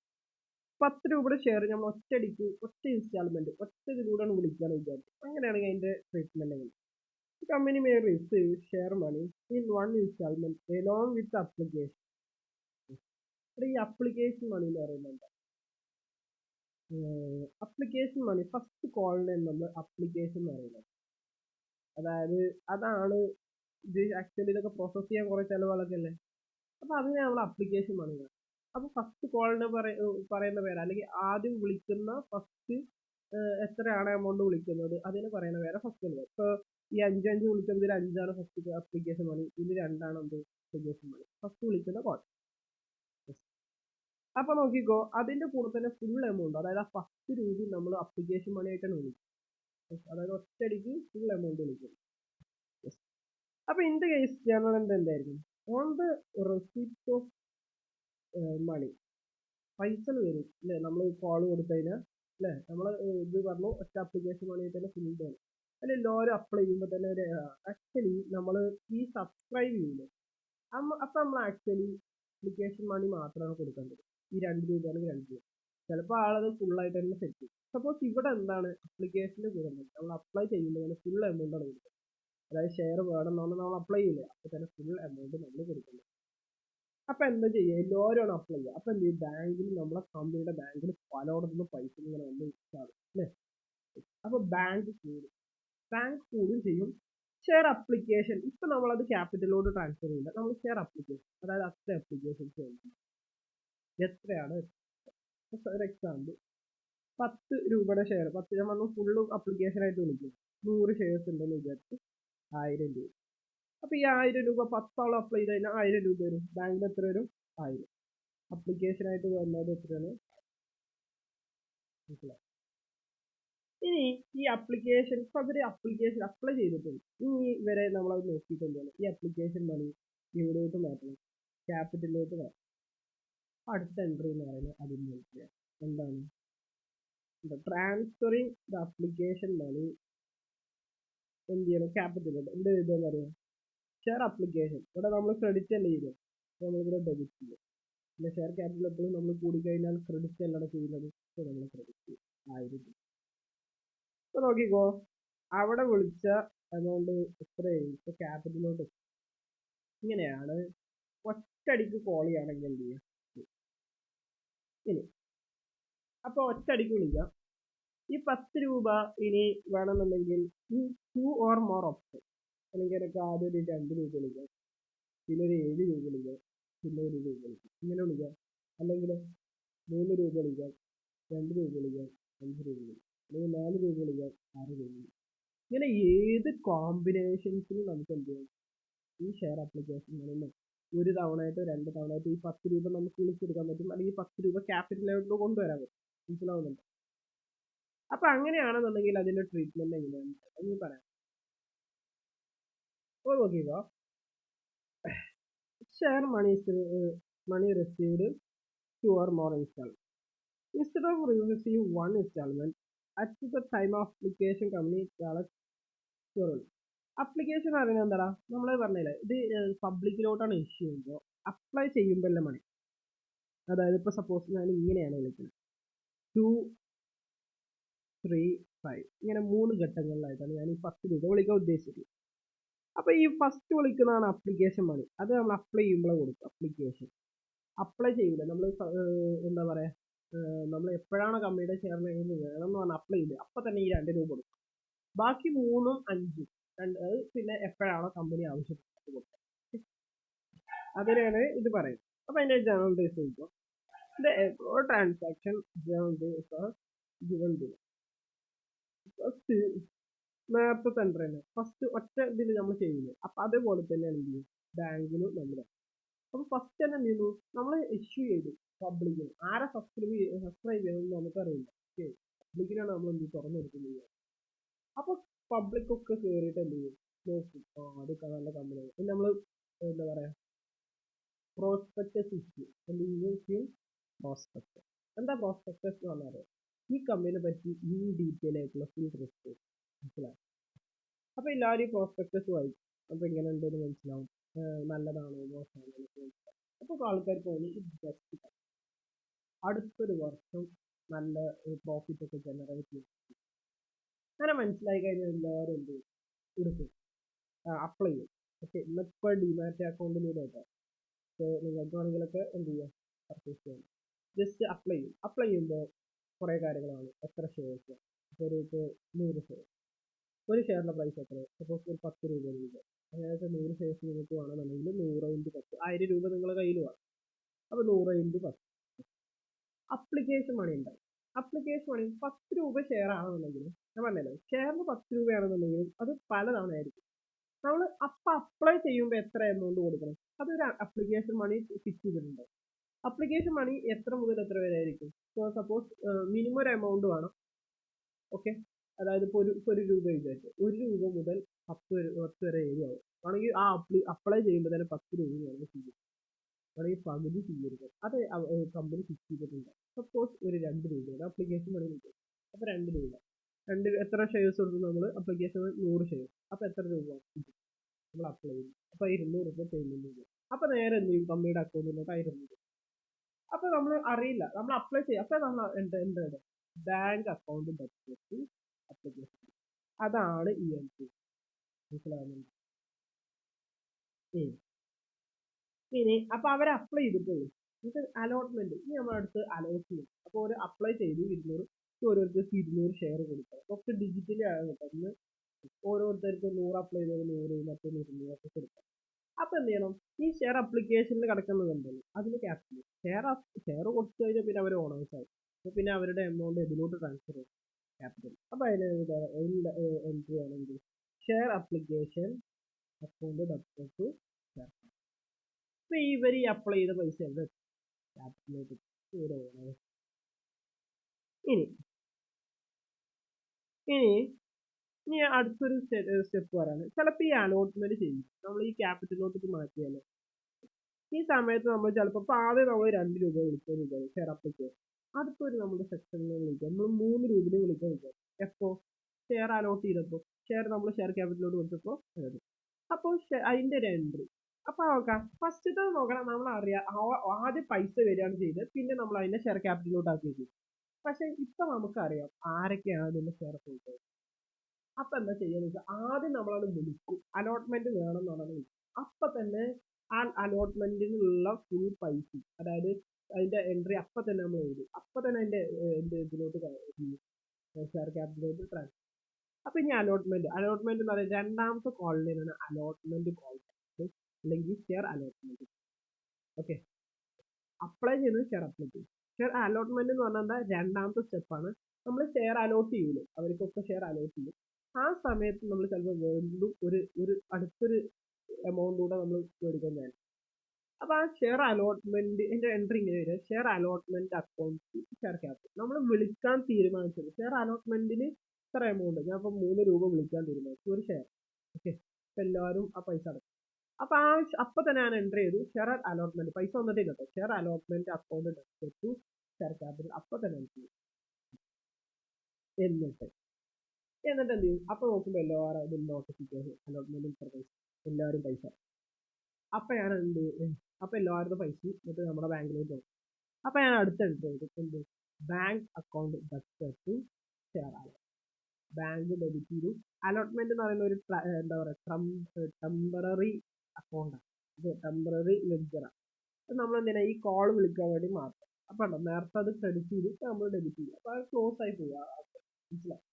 10 രൂപയുടെ ഷെയർ നമ്മൾ ഒറ്റയടിക്ക് ഒറ്റ ഇൻസ്റ്റാൾമെന്റ് ഒറ്റ ഇതിലൂടെയാണ് വിളിക്കാന്ന് വിചാരിച്ചു. അങ്ങനെയാണെങ്കിൽ അതിന്റെ ട്രീറ്റ്മെന്റ് എങ്ങനെ? Company may receive share money in one installment along with the application. ഈ അപ്ലിക്കേഷൻ മണി എന്ന് പറയുന്നത് അപ്ലിക്കേഷൻ മണി ഫസ്റ്റ് കോളിനെ നമ്മൾ അപ്ലിക്കേഷൻ എന്ന് പറയുന്നത്. അതായത് അതാണ് ഇത് ആക്ച്വലി ഇതൊക്കെ പ്രോസസ് ചെയ്യാൻ കുറെ ചിലവുകളൊക്കെ അല്ലേ, അപ്പൊ അതിനെ നമ്മൾ അപ്ലിക്കേഷൻ മണി. അപ്പൊ ഫസ്റ്റ് കോളിന് പറയുന്ന പേര്, അല്ലെങ്കിൽ ആദ്യം വിളിക്കുന്ന ഫസ്റ്റ് എത്രയാണ് എമൗണ്ട് വിളിക്കുന്നത് അതിന് പറയുന്ന പേര് ഫസ്റ്റ് നമ്പർ. ഇപ്പൊ ഈ 5 വിളിക്കുന്നതിൽ 5 ഫസ്റ്റ് അപ്ലിക്കേഷൻ മണി, ഇതിൽ 2 എന്ത് അപ്ലിക്കേഷൻ മണി, ഫസ്റ്റ് വിളിക്കുന്ന കോൾ. അപ്പൊ നോക്കിക്കോ, അതിന്റെ കൂടെ തന്നെ ഫുൾ എമൗണ്ട്, അതായത് ആ 10 രൂപ നമ്മൾ അപ്ലിക്കേഷൻ മണി ആയിട്ടാണ് വിളിക്കുന്നത്. അതായത് ഒറ്റയടിക്ക് ഫുൾ എമൗണ്ട് വിളിക്കുന്നത്. അപ്പൊ ഇൻ ദ കേസ് ജനറൽ എന്തായിരിക്കും, on the receipt of money, പൈസ വരും അല്ലെ, നമ്മൾ കോൾ കൊടുത്തു കഴിഞ്ഞാൽ അല്ലെ, നമ്മൾ ഇത് പറഞ്ഞു ഒറ്റ അപ്ലിക്കേഷൻ മണി തന്നെ ഫുൾ ആണ്. അതിൽ എല്ലാവരും അപ്ലൈ ചെയ്യുമ്പോൾ തന്നെ ഒരു ആക്ച്വലി നമ്മൾ ഈ സബ്സ്ക്രൈബ് ചെയ്യില്ലേ, അപ്പൊ നമ്മൾ ആക്ച്വലി അപ്ലിക്കേഷൻ മണി മാത്രമാണ് കൊടുക്കേണ്ടത്. ഈ 2 രൂപയാണെങ്കിൽ 2 രൂപ, ചിലപ്പോൾ ആളത് ഫുള്ളായിട്ട് തന്നെ സെറ്റ് ചെയ്യും. സപ്പോസ് ഇവിടെ എന്താണ് അപ്ലിക്കേഷന് കൂടുന്നത്, നമ്മൾ അപ്ലൈ ചെയ്യുമ്പോൾ ഫുൾ എമൗണ്ട് ആണ് കൊടുക്കുന്നത്. അതായത് ഷെയർ വേണമെന്നാണ് നമ്മൾ അപ്ലൈ ചെയ്യില്ല, അപ്പൊ തന്നെ ഫുൾ എമൗണ്ട് നമ്മൾ കൊടുക്കുന്നത്. അപ്പൊ എന്താ ചെയ്യുക, എല്ലാവരും അപ്ലൈ ചെയ്യുക. അപ്പൊ എന്ത് ചെയ്യും, ബാങ്കിൽ നമ്മളെ കമ്പനിയുടെ ബാങ്കിൽ പലയിടത്തുനിന്ന് പൈസ ഇങ്ങനെ വന്ന് ഇട്ടാണ് അല്ലേ. അപ്പൊ ബാങ്ക് കൂടും ചെയ്യും. ഷെയർ അപ്ലിക്കേഷൻ, ഇപ്പൊ നമ്മളത് ക്യാപിറ്റലോട് ട്രാൻസ്ഫർ ചെയ്യില്ല, നമ്മൾ ഷെയർ അപ്ലിക്കേഷൻ, അതായത് അത്ര അപ്ലിക്കേഷൻസ് വേണം. എത്രയാണ്, ഫോർ എക്സാമ്പിൾ 10 രൂപയുടെ ഷെയർ, 10 ഞാൻ പറഞ്ഞു ഫുള്ള് അപ്ലിക്കേഷൻ ആയിട്ട് വിളിക്കും. 100 ഷെയർസ് ഉണ്ടെന്ന് വിചാരിച്ച് 1000 രൂപ. അപ്പൊ ഈ 1000 രൂപ 10 അപ്ലൈ ചെയ്ത് കഴിഞ്ഞാൽ 1000 രൂപ വരും. ബാങ്കിൽ എത്ര വരും, 1000. അപ്ലിക്കേഷൻ ആയിട്ട് വന്നത് എത്രയാണ്. ഇനി ഈ അപ്ലിക്കേഷൻ, ഇപ്പൊ അവര് അപ്ലിക്കേഷൻ അപ്ലൈ ചെയ്തിട്ടുണ്ട്, ഇനി വരെ നമ്മളത് നോക്കിയിട്ട് എന്താണ് ഈ അപ്ലിക്കേഷൻ മണി എവിടെയോട്ട് മാറ്റണം, ക്യാപിറ്റലിലോട്ട് മാറ്റണം. അടുത്ത എൻട്രി എന്ന് പറയുന്നത് അതിന് എന്താണ്, ട്രാൻസ്ഫറിങ് ദ അപ്ലിക്കേഷൻ മണി എന്ത് ചെയ്യണം, ക്യാപിറ്റലോട്ട്. എന്ത് എഴുതുക അറിയാം, ഷെയർ അപ്ലിക്കേഷൻ, ഇവിടെ നമ്മൾ ക്രെഡിറ്റ് അല്ലേ ചെയ്യുക, നമ്മളിവിടെ ഡെബിറ്റ് ചെയ്യും. പിന്നെ ഷെയർ ക്യാപിറ്റൽ എപ്പോഴും നമ്മൾ കൂടിക്കഴിഞ്ഞാൽ ക്രെഡിറ്റ് അല്ലാണ് ചെയ്യുന്നത്, നമ്മൾ ക്രെഡിറ്റ് ചെയ്യും 1000 രൂപ. ഇപ്പൊ നോക്കിക്കോ, അവിടെ വിളിച്ച എമൗണ്ട് എത്രയായി, ഇപ്പൊ ക്യാപിറ്റലോട്ട്. ഇങ്ങനെയാണ് ഒറ്റടിക്ക് കോൾ ചെയ്യുകയാണെങ്കിൽ എന്ത് ചെയ്യാം. ഇനി അപ്പൊ ഒറ്റടിക്ക് വിളിക്കാം. ഈ 10 രൂപ ഇനി വേണമെന്നുണ്ടെങ്കിൽ ഈ 2 or more ഓപ്ഷൻ, അല്ലെങ്കിൽ എനിക്ക് ആദ്യം ഒരു 2 രൂപ വിളിക്കാം, പിന്നെ ഒരു 7 രൂപ വിളിക്കാം, പിന്നെ 1 രൂപ വിളിക്കാം, ഇങ്ങനെ വിളിക്കാം. അല്ലെങ്കിൽ 3 രൂപ വിളിക്കാം, 2 രൂപ വിളിക്കാം, 5 രൂപ വിളിക്കാം, അല്ലെങ്കിൽ 4 രൂപ വിളിക്കാം, 6 രൂപ വിളിക്കാം. ഇങ്ങനെ ഏത് കോമ്പിനേഷൻസിലും നമുക്ക് എന്ത് ചെയ്യാം, ഈ ഷെയർ അപ്ലിക്കേഷൻ മണി ഒരു തവണയായിട്ടോ 2 തവണയായിട്ടോ ഈ 10 രൂപ നമുക്ക് വിളിച്ചെടുക്കാൻ പറ്റും, അല്ലെങ്കിൽ 10 രൂപ ക്യാപിറ്റലിലോട്ട് കൊണ്ടുവരാൻ പറ്റും. മനസ്സിലാവുന്നുണ്ട്. അപ്പൊ അങ്ങനെയാണെന്നുണ്ടെങ്കിൽ അതിന്റെ ട്രീറ്റ്മെന്റ് എങ്ങനെയാണ് എന്ന് പറയാം. അപ്പോൾ നോക്കിക്കോ, share money received 2 or more installment. Instead of receiving one installment at the time of application, company collects your money. Application അറിയുന്നത് എന്താ, നമ്മൾ പറഞ്ഞില്ലേ ഇത് പബ്ലിക്കിലോട്ടാണ് ഇഷ്യൂ ചെയ്യുമ്പോൾ അപ്ലൈ ചെയ്യുമ്പോഴല്ലേ മണി. അതായത് ഇപ്പൊ സപ്പോസ് ഞാൻ ഇങ്ങനെയാണ് വിളിക്കുന്നത് 2, 3, 5 ഇങ്ങനെ 3 ഘട്ടങ്ങളിലായിട്ടാണ് ഞാൻ ഈ 10 രൂപ വിളിക്കാൻ ഉദ്ദേശിച്ചത്. അപ്പൊ ഈ ഫസ്റ്റ് വിളിക്കുന്നതാണ് അപ്ലിക്കേഷൻ മണി, അത് നമ്മൾ അപ്ലൈ ചെയ്യുമ്പോഴേ കൊടുക്കും. അപ്ലിക്കേഷൻ അപ്ലൈ ചെയ്യില്ല, നമ്മൾ എന്താ പറയാ, നമ്മൾ എപ്പോഴാണ് കമ്പനിയുടെ ഷെയറിന് വേണം എന്ന് പറഞ്ഞാൽ അപ്ലൈ ചെയ്ത് അപ്പൊ തന്നെ ഈ 2 രൂപ കൊടുക്കും. ബാക്കി 3ഉം 5ഉം അത് പിന്നെ എപ്പോഴാണോ കമ്പനി ആവശ്യപ്പെട്ടത് കൊടുക്കുക, അതിനാണ് ഇത് പറയുന്നത്. അപ്പൊ അതിന്റെ ജനറൽ ഡേയ്സ് ചോദിക്കും, transaction general days are given below. First നേരത്തെ സെന്റർ തന്നെ ഫസ്റ്റ് ഒറ്റ ഇതിൽ നമ്മൾ ചെയ്യില്ലേ, അപ്പൊ അതേപോലെ തന്നെയാണ് എന്ത് ചെയ്യും ബാങ്കിലും നമ്മൾ. അപ്പൊ ഫസ്റ്റ് തന്നെ എന്ത് ചെയ്യുന്നു, നമ്മൾ ഇഷ്യൂ ചെയ്തു പബ്ലിക്കിന്, ആരെ സബ്സ്ക്രൈബ് ചെയ്യണമെന്ന് നമുക്കറിയില്ല. ഓക്കെ, പബ്ലിക്കിനാണ് നമ്മൾ എന്ത് തുറന്നു കൊടുക്കുന്നത്. അപ്പൊ പബ്ലിക് ഒക്കെ കയറിയിട്ട് എന്ത് ചെയ്യും, നോക്കും, അത് നല്ല കമ്പനിയാണ്. നമ്മൾ എന്താ പറയാ, പ്രോസ്പെക്ടസ് ഇഷ്യൂ. എന്ത് ചെയ്യും, പ്രോസ്പെക്ടസ്. എന്താ പ്രോസ്പെക്ടസ് എന്ന് പറഞ്ഞാൽ ഈ കമ്പനിയെ പറ്റി ഇൻ ഡീറ്റെയിൽ ആയിട്ടുള്ള ഫുൾ റിപ്പോർട്ട് മനസ്സിലാവും. അപ്പൊ എല്ലാവരും പ്രോസ്പെക്ടസ് വായിക്കും. അപ്പൊ എങ്ങനെ ഉണ്ടെന്ന് മനസ്സിലാവും, നല്ലതാണോ മോശമാണോ. അപ്പൊ ആൾക്കാർ തോന്നി ഇത് ബെസ്റ്റ്, അടുത്തൊരു വർഷം നല്ല പ്രോഫിറ്റ് ഒക്കെ ജനറേറ്റ് ചെയ്യും. അങ്ങനെ മനസ്സിലായി കഴിഞ്ഞാൽ എല്ലാവരും എന്ത് ചെയ്യും, എടുക്കും, അപ്ലൈ ചെയ്യും. ഓക്കെ, ഇന്നിപ്പോൾ ഡിമാറ്റ് അക്കൗണ്ടിലൂടെ നിങ്ങൾക്ക് വേണമെങ്കിലൊക്കെ എന്ത് ചെയ്യാം, പർച്ചേസ് ചെയ്യാം. ജസ്റ്റ് അപ്ലൈ ചെയ്യും. അപ്ലൈ ചെയ്യുമ്പോൾ കുറേ കാര്യങ്ങളാണ്. എത്ര ഷെയർസ്, ഇപ്പോൾ ഒരു 100 ഷെയർ, ഒരു ഷെയറിൻ്റെ പ്രൈസ് എത്ര, സപ്പോസ് ഒരു 10 രൂപ രൂപ, അതായത് 100 ഷെയർസ് നിങ്ങൾക്ക് വേണമെന്നുണ്ടെങ്കിൽ 100 × 10, 1000 രൂപ നിങ്ങളുടെ കയ്യിൽ വേണം. അപ്പോൾ 100 × 10 അപ്ലിക്കേഷൻ മണി ഉണ്ടാവും. അപ്ലിക്കേഷൻ മണി 10 രൂപ ഷെയർ ആണെന്നുണ്ടെങ്കിൽ, ഞാൻ പറഞ്ഞല്ലോ ഷെയറിന് 10 രൂപയാണെന്നുണ്ടെങ്കിലും അത് പലതവണ ആയിരിക്കും. നമ്മൾ അപ്ലൈ ചെയ്യുമ്പോൾ എത്ര എമൗണ്ട് കൊടുക്കണം, അതൊരു അപ്ലിക്കേഷൻ മണി ഫിക്സ് ചെയ്തിട്ടുണ്ട്. അപ്ലിക്കേഷൻ മണി എത്ര മുതൽ എത്ര വരെ ആയിരിക്കും. സപ്പോസ് മിനിമം ഒരു എമൗണ്ട് വേണം. ഓക്കെ, അതായത് ഇപ്പോൾ ഒരു രൂപ വിചാരിച്ചു, 1 രൂപ മുതൽ 10 വരെ ആവും. ആണെങ്കിൽ ആ അപ്ലൈ ചെയ്യുമ്പോൾ തന്നെ 10 രൂപ വേണമെങ്കിൽ സ്വീകരിക്കും, അല്ലെങ്കിൽ പകുതി സ്വീകരിക്കും. അത് കമ്പനി ഫിക്സ് ചെയ്തിട്ടുണ്ട്. സപ്പോസ് ഒരു 2 രൂപയുടെ അപ്ലിക്കേഷൻ മണി കിട്ടും. അപ്പോൾ 2 രൂപ, എത്ര ഷെയർസ് കൊടുത്തു നമ്മൾ, അപ്ലിക്കേഷൻ 100 ഷെയർ. അപ്പോൾ എത്ര രൂപ നമ്മൾ അപ്ലൈ ചെയ്യും. അപ്പോൾ 200 രൂപ പേയ്മെന്റ് ചെയ്യും. അപ്പോൾ നേരെ എന്ത് ചെയ്യും, കമ്പനിയുടെ അക്കൗണ്ടിലോട്ട് 1000 രൂപ. അപ്പോൾ നമ്മൾ അറിയില്ല, നമ്മൾ അപ്ലൈ ചെയ്യും. അപ്പോൾ നമ്മൾ എന്താണ് ബാങ്ക് അക്കൗണ്ട് ബഡ്ജറ്റ് അപ്ലിക്കേഷൻ. അതാണ് ഈ എൻട്രി, മനസ്സിലാവുന്നുണ്ട്. ഇനി അപ്പോൾ അവർ അപ്ലൈ ചെയ്തിട്ടുള്ളൂ. ഇത് അലോട്ട്മെന്റ്, ഇനി നമ്മുടെ അടുത്ത് അലോട്ട് ചെയ്യും. അപ്പോൾ ഒരു അപ്ലൈ ചെയ്തു 200, ഓരോരുത്തർക്ക് 200 ഷെയർ കൊടുക്കണം. ഒക്കെ ഡിജിറ്റലി ആണ് കിട്ടുന്നത്. ഓരോരുത്തർക്ക് 100 അപ്ലൈ ചെയ്തത് 100, മറ്റൊന്ന് 200 ഒക്കെ കൊടുക്കാം. അപ്പോൾ എന്ത് ചെയ്യണം, ഈ ഷെയർ അപ്ലിക്കേഷനിൽ കിടക്കുന്നതുണ്ടല്ലോ അതിന് ക്യാപിറ്റൽ ഷെയർ കൊടുത്തു കഴിഞ്ഞാൽ പിന്നെ അവർ ഓണേഴ്സ് ആവും. അപ്പോൾ പിന്നെ അവരുടെ എമൗണ്ട് ഇതിലോട്ട് ട്രാൻസ്ഫർ ചെയ്യും, ക്യാപിറ്റൽ. അപ്പോൾ അതിന് എൻട്രി ആണെങ്കിൽ share application account debit to share. അപ്പോൾ ഇവർ ഈ അപ്ലൈ ചെയ്ത പൈസ എവിടെ ക്യാപിറ്റലിലേക്ക് ഇവർ ഓണേഴ്സ്. ഇനി ഇനി അടുത്തൊരു സ്റ്റെപ്പ് പറയാണ്. ചിലപ്പോൾ ഈ അലോട്ട്മെന്റ് ചെയ്യും, നമ്മൾ ഈ ക്യാപിറ്റലിലോട്ട് മാറ്റിയാലോ. ഈ സമയത്ത് നമ്മൾ ചിലപ്പോൾ ആദ്യം നമ്മൾ 2 രൂപ വിളിക്കാൻ വിചാരിക്കും ഷെയർ അപ്ലിക്കേഷൻ. അടുത്തൊരു നമ്മുടെ സെക്ഷനിൽ വിളിക്കാം, നമ്മൾ 3 രൂപയിൽ വിളിക്കാൻ വിചാരിക്കും. എപ്പോൾ ഷെയർ അലോട്ട് ചെയ്തപ്പോൾ, ഷെയർ നമ്മൾ ഷെയർ ക്യാപിറ്റലിലോട്ട് കൊടുത്തപ്പോൾ അപ്പോൾ അതിൻ്റെ ഒരു എൻട്രി. അപ്പോൾ നോക്കാം, ഫസ്റ്റത്തെ നോക്കണം, നമ്മൾ അറിയാം ആദ്യം പൈസ വരികയാണ് ചെയ്തത്, പിന്നെ നമ്മൾ അതിനെ ഷെയർ ക്യാപിറ്റലിലോട്ട് ആക്കി വെക്കും. പക്ഷെ ഇപ്പൊ നമുക്കറിയാം ആരൊക്കെയാണ് അതിന്റെ ഷെയർ കൊടുത്തത്. അപ്പൊ എന്താ ചെയ്യുന്നത് വെച്ചാൽ ആദ്യം നമ്മളത് വിളിക്കും, അലോട്ട്മെന്റ് വേണം എന്നുള്ളത് വിളിക്കും. അപ്പൊ തന്നെ ആ അലോട്ട്മെന്റിനുള്ള ഫുൾ പൈസ, അതായത് അതിന്റെ എൻട്രി അപ്പൊ തന്നെ നമ്മൾ എഴുതും. അപ്പൊ തന്നെ അതിന്റെ ഇതിലോട്ട് ഷെയർ ക്യാപിറ്റലിലോട്ട് ട്രാൻസ്ഫർ. അപ്പൊ ഇനി അലോട്ട്മെന്റ് എന്ന് പറയുന്നത് രണ്ടാമത്തെ കോളിനാണ് അലോട്ട്മെന്റ് കോൾ, അല്ലെങ്കിൽ ഷെയർ അലോട്ട്മെന്റ്. ഓക്കെ, അപ്ലൈ ചെയ്യുന്നത് ഷെയർ അപ്ലിക്കേഷൻ. ഷെയർ അലോട്ട്മെന്റ് എന്ന് പറഞ്ഞാൽ രണ്ടാമത്തെ സ്റ്റെപ്പാണ്. നമ്മൾ ഷെയർ അലോട്ട് ചെയ്യൂലേ, അവർക്കൊക്കെ ഷെയർ അലോട്ട് ചെയ്യും. ആ സമയത്ത് നമ്മൾ ചിലപ്പോൾ വീണ്ടും ഒരു അടുത്തൊരു എമൗണ്ട് കൂടെ നമ്മൾ മേടിക്കാൻ ചാൻസ്. അപ്പോൾ ആ ഷെയർ അലോട്ട്മെന്റിന്റെ എൻട്രി ഇങ്ങനെ വരിക, share allotment account share capital. നമ്മൾ വിളിക്കാൻ തീരുമാനിച്ചത് ഷെയർ അലോട്ട്മെന്റിന് ഇത്ര എമൗണ്ട്, ഞാൻ ഇപ്പോൾ 3 രൂപ വിളിക്കാൻ തീരുമാനിച്ചു ഒരു ഷെയർ. ഓക്കെ, എല്ലാവരും ആ പൈസ അടക്കും. അപ്പൊ അപ്പൊ തന്നെ ഞാൻ എൻട്രി ചെയ്തു ഷെയർ അലോട്ട്മെന്റ്, പൈസ വന്നിട്ടേ കേട്ടോ, share allotment account to share capital. അപ്പൊ തന്നെ എൻട്രി ചെയ്തു. എന്നിട്ട് എന്ത് ചെയ്യും, അപ്പൊ നോക്കുമ്പോൾ എല്ലാവരും നോട്ടിഫിക്കേഷൻ അലോട്ട്മെന്റ് പൈസ, എല്ലാവരും പൈസ. അപ്പൊ ഞാൻ അപ്പൊ എല്ലാവരുടെ പൈസ എന്നിട്ട് നമ്മുടെ ബാങ്കിലേക്ക് പോകും. അപ്പൊ ഞാൻ അടുത്ത എൻട്രി ചെയ്തു എന്ത്, bank account debit to share allot. Bank debit ചെയ്തു. അലോട്ട്മെന്റ് എന്ന് പറയുന്ന ഒരു എന്താ പറയുക, ടെമ്പററി അക്കൗണ്ടാണ്, ഇത് ടെമ്പററി ലെഡ്ജറാണ്. നമ്മൾ എന്തിനാ ഈ കോൾ വിളിക്കാൻ വേണ്ടി മാത്രം. അപ്പൊ നേരത്തെ അത് ക്രെഡിറ്റ് ചെയ്തിട്ട് നമ്മൾ ഡെബിറ്റ് ചെയ്യും. അപ്പൊ അത് ക്ലോസ് ആയി പോവുക, മനസ്സിലായി.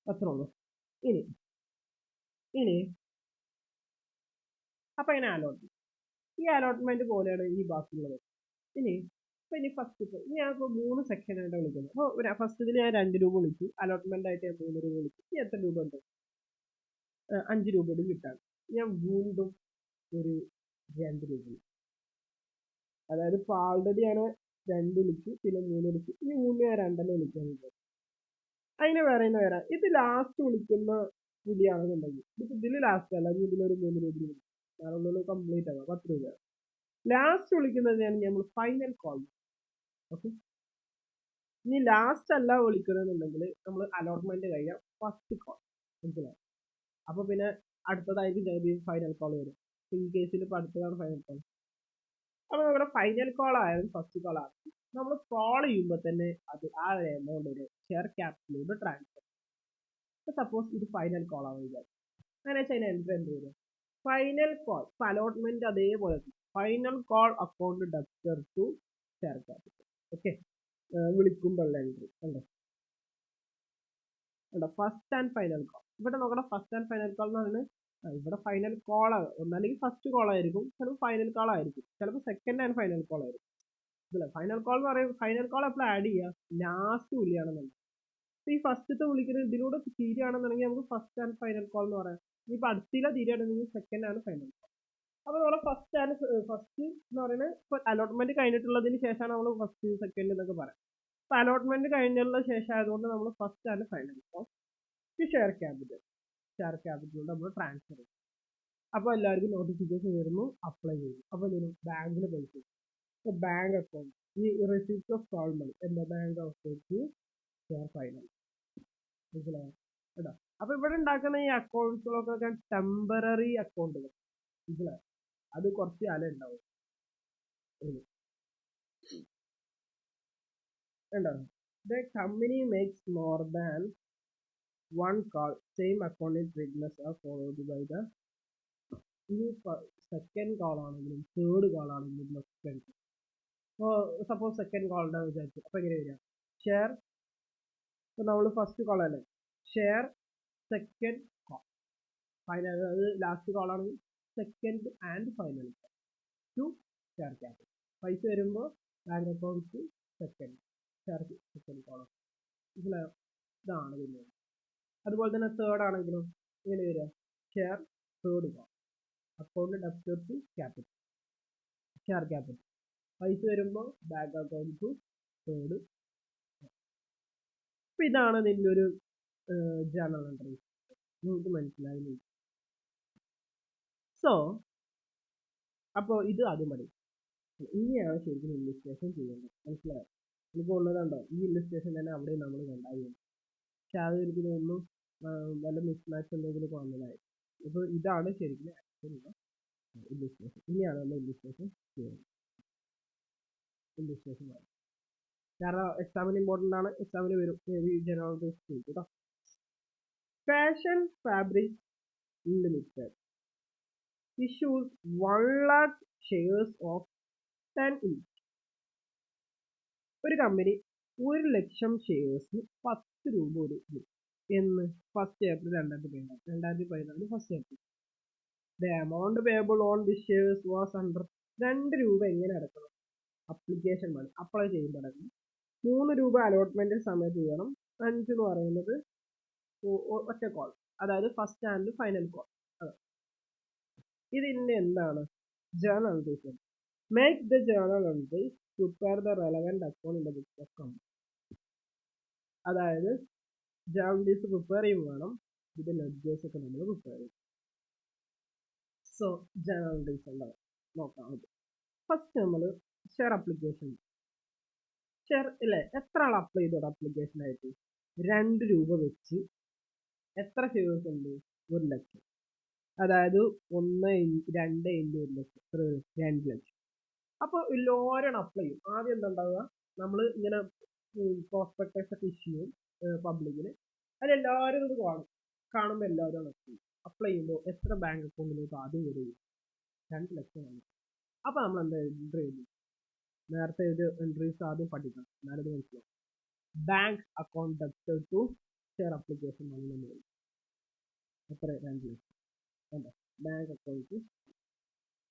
അത്രേ ഉള്ളൂ. ഇനി അപ്പൊ ഇങ്ങനെ അലോട്ട്മെന്റ്, ഈ അലോട്ട്മെന്റ് പോലെയാണ് ഈ ബാക്കിയുള്ളത്. ഇനി ഫസ്റ്റ് ഞാൻ ഇപ്പോൾ 3 സെക്ഷനായിട്ട് വിളിക്കുന്നത്. അപ്പോൾ ഫസ്റ്റിൽ ഞാൻ 2 രൂപ വിളിച്ചു, അലോട്ട്മെന്റ് ആയിട്ട് ഞാൻ 3 രൂപ വിളിച്ചു. ഇനി എത്ര രൂപ ഉണ്ട്, 5 രൂപ കൂടി കിട്ടാണ്. ഞാൻ വീണ്ടും ഒരു 2 രൂപ, അതായത് ഇപ്പോൾ ആൾറെഡി ആണ് 2 വിളിച്ചു, പിന്നെ 3 വിളിച്ചു, ഇനി 3 2 വിളിക്കാൻ വിചാരിച്ചു. അതിനെ വരാം. ഇത് ലാസ്റ്റ് വിളിക്കുന്ന വിളിയാണെന്നുണ്ടെങ്കിൽ ഇതിൽ ലാസ്റ്റ് അല്ല, ഇതിലൊരു 3 രൂപ വിളിക്കും, കാരണം കംപ്ലീറ്റ് ആകാം 10 രൂപ. ലാസ്റ്റ് വിളിക്കുന്നതിനാണ് നമ്മൾ ഫൈനൽ കോൾ. ഓക്കെ, ഇനി ലാസ്റ്റ് അല്ല വിളിക്കണമെന്നുണ്ടെങ്കിൽ നമ്മൾ അലോട്ട്മെന്റ് കഴിഞ്ഞാൽ ഫസ്റ്റ് കോൾ, മനസ്സിലായി? അപ്പൊ പിന്നെ അടുത്തതായിട്ട് ഫൈനൽ കോൾ വരും. ഇൻ കേസിൽ ഇപ്പൊ അടുത്തതാണ് ഫൈനൽ കോൾ. അപ്പൊ നമ്മുടെ ഫൈനൽ കോൾ ആയാലും ഫസ്റ്റ് കോൾ ആയാലും നമ്മൾ കോൾ ചെയ്യുമ്പോൾ തന്നെ അത് ആ ഒരു എമൗണ്ട് ഒരു ഷെയർ ക്യാപിറ്റലിലൂടെ ട്രാൻസ്ഫർ. സപ്പോസ് ഇത് ഫൈനൽ കോൾ ആവും വിചാരിച്ചു, അങ്ങനെ വെച്ചാൽ അതിന് എൻട്രി എന്ത് വരും? ഫൈനൽ കോൾ അലോട്ട്മെന്റ് അതേപോലെ final call account debtor to share capital. Okay, വിളിക്കുമ്പോൾ എൻട്രി കണ്ടോ? First and final call. ഇവിടെ നോക്കണം, ഫസ്റ്റ് ആൻഡ് ഫൈനൽ കോൾ എന്ന് പറയുന്നത് ഇവിടെ ഫൈനൽ കോൾ ഒന്നല്ലെങ്കിൽ ഫസ്റ്റ് കോൾ ആയിരിക്കും, ചിലപ്പോൾ ഫൈനൽ കോൾ ആയിരിക്കും, ചിലപ്പോൾ സെക്കൻഡ് ആൻഡ് ഫൈനൽ കോൾ ആയിരിക്കും. ഇല്ല, ഫൈനൽ കോൾ എന്ന് പറയുമ്പോൾ ഫൈനൽ കോൾ എപ്പോൾ ആഡ് ചെയ്യുക? ലാസ്റ്റ് വിളിയാണെന്നുണ്ടെങ്കിൽ. ഈ ഫസ്റ്റത്തെ വിളിക്കുന്നത് ഇതിലൂടെ തീരുകയാണെന്നുണ്ടെങ്കിൽ നമുക്ക് ഫസ്റ്റ് ആൻഡ് ഫൈനൽ കോൾ എന്ന് പറയാം. ഇനിയിപ്പോൾ അടുത്തില്ല തീരുകയാണെന്നുണ്ടെങ്കിൽ സെക്കൻഡ് ആണ് ഫൈനൽ കോൾ. അപ്പോൾ നമ്മൾ ഫസ്റ്റ് എന്ന് പറയുന്നത് ഇപ്പോൾ അലോട്ട്മെന്റ് കഴിഞ്ഞിട്ടുള്ളതിന് ശേഷമാണ് നമ്മൾ ഫസ്റ്റ് സെക്കൻഡ് എന്നൊക്കെ പറയാം. അപ്പോൾ അലോട്ട്മെന്റ് കഴിഞ്ഞുള്ള ശേഷം ആയതുകൊണ്ട് നമ്മൾ ഫസ്റ്റ് ആൻഡ് ഫൈനൽ കോൾ. ഈ ഷെയർ ക്യാപിറ്റലിലൂടെ നമ്മൾ ട്രാൻസ്ഫർ ചെയ്യും. അപ്പോൾ എല്ലാവർക്കും നോട്ടിഫിക്കേഷൻ വരുന്നു, അപ്ലൈ ചെയ്യും. അപ്പോൾ ഇതിന് ബാങ്കിൽ പൈസ, ബാങ്ക് അക്കൗണ്ട്, ഈ റിസീപ്റ്റ് ഓഫ് കോൾ മണി എന്താ ബാങ്ക് അക്കൗണ്ട് ഷെയർ ഫൈനൽ, മനസ്സിലായോ? കേട്ടോ? അപ്പൊ ഇവിടെ ഉണ്ടാക്കുന്ന ഈ അക്കൗണ്ട്സുകളൊക്കെ ടെമ്പററി അക്കൗണ്ടുകൾ, മനസ്സിലായോ? അത് കുറച്ച് കാലം ഉണ്ടാവും. The company makes more than one call, same account is triggers are followed by the second call ആണെങ്കിലും third call ആണെങ്കിലും സപ്പോസ് സെക്കൻഡ് കോളിന്റെ വിചാരിച്ചു. അപ്പൊ എങ്ങനെ വരിക? ഷെയർ, ഇപ്പൊ നമ്മൾ ഫസ്റ്റ് കോൾ അല്ലേ, ഷെയർ സെക്കൻഡ് കോൾ ഫൈനൽ, അത് ലാസ്റ്റ് കോൾ ആണെങ്കിൽ second and final to share capital. പൈസ വരുമ്പോൾ bank account second share second call. മനസ്സിലായോ? ഇതാണ് പിന്നെ. അതുപോലെ തന്നെ തേർഡ് ആണെങ്കിലും ഇങ്ങനെ വരിക, share third call account debtor to capital share capital. പൈസ വരുമ്പോൾ ബാങ്ക് അക്കൗണ്ട് ടു തേർഡ്. അപ്പൊ ഇതാണ് നിന്റെ ഒരു ജേർണൽ എൻട്രി. നിങ്ങൾക്ക് മനസ്സിലായി? സോ അപ്പോൾ ഇത് ആദ്യം മതി. ഇനിയാണ് ശരിക്കും ഇൻവെസ്റ്റിഗേഷൻ ചെയ്യേണ്ടത്, മനസ്സിലായോ? എനിക്ക് ഉള്ളതുണ്ടോ ഈ ഇൻവെസ്റ്റിഗേഷൻ തന്നെ അവിടെ നമ്മൾ കണ്ടായിരുന്നു. പക്ഷെ അത് എനിക്ക് തോന്നുന്നു വല്ല മിസ്മാച്ച് എന്തെങ്കിലും വന്നതായി. അപ്പോൾ ഇതാണ് ശരിക്കും ആക്ച്വലുള്ള ഇൻവെസ്റ്റിഗേഷൻ. ഇനിയാണ് നമ്മൾ ഇൻവെസ്റ്റിഗേഷൻ ചെയ്യുന്നത്. ഇൻവെസ്റ്റിഗേഷൻ കാരണം എക്സാമിന് ഇമ്പോർട്ടൻ്റ് ആണ്, എക്സാമിന് വരും ജനറൽ കേട്ടോ. Fashion fabric limited issues 1 lakh shares of 10 each. ഒരു കമ്പനി 1 ലക്ഷം ഷെയർസ് 10 രൂപ ഒരു എന്ന് first April 2014 first April. The amount payable on the shares was under. 2 രൂപ എങ്ങനെ അടക്കണം? അപ്ലിക്കേഷൻ മണി അപ്ലൈ ചെയ്യുമ്പോൾ അടക്കണം. 3 രൂപ അലോട്ട്മെന്റ് സമയത്ത് ചെയ്യണം. 5 എന്ന് പറയുന്നത് ഒറ്റ കോൾ, അതായത് ഫസ്റ്റ് ആൻഡ് ഫൈനൽ കോൾ. ഇതിന്റെ എന്താണ് journal entries? Make the journal entries, prepare the relevant account in the book of count. അതായത് ജേർണൽ എൻട്രീസ് പ്രിപ്പയർ ചെയ്യും വേണം, ഇത് ലെഡ്ജേഴ്സ് ഒക്കെ നമ്മൾ പ്രിപ്പയർ ചെയ്യും. സോ ജേർണൽ എൻട്രീസ് ഉണ്ടാവും, നോക്കാം. ഫസ്റ്റ് നമ്മൾ ഷെയർ അപ്ലിക്കേഷൻ. ഷെയർ ഇല്ലേ, എത്ര ആൾ അപ്ലൈ ചെയ്തോട് അപ്ലിക്കേഷൻ ആയിട്ട്? 2 രൂപ വെച്ച് എത്ര ഷെയർസ് ഉണ്ട്? 1 ലക്ഷം. അതായത് 1 2 × 1 ലക്ഷം 2 ലക്ഷം. അപ്പോൾ എല്ലാവരും അപ്ലൈ ചെയ്യും. ആദ്യം എന്താ ഉണ്ടാവുക? നമ്മൾ ഇങ്ങനെ പ്രോസ്പെക്ടസ് ഒക്കെ ഇഷ്യൂ ചെയ്യും പബ്ലിക്കിന്. അതിലെല്ലാവരും ഇത് കാണുമ്പോൾ എല്ലാവരും അപ്ലൈ ചെയ്യുമ്പോൾ എത്ര ബാങ്ക് അക്കൗണ്ടിലേക്ക് ആദ്യം വരും? 2 ലക്ഷം ആണ്. അപ്പോൾ നമ്മൾ എന്താ എൻട്രി ചെയ്യും? നേരത്തെ ഇത് എൻട്രീസ് ആദ്യം പഠിക്കണം, എന്നാലത് മനസ്സിലാവും. Bank account debtor to share application money നമ്മൾ എത്ര? 2 ലക്ഷം. Bank account.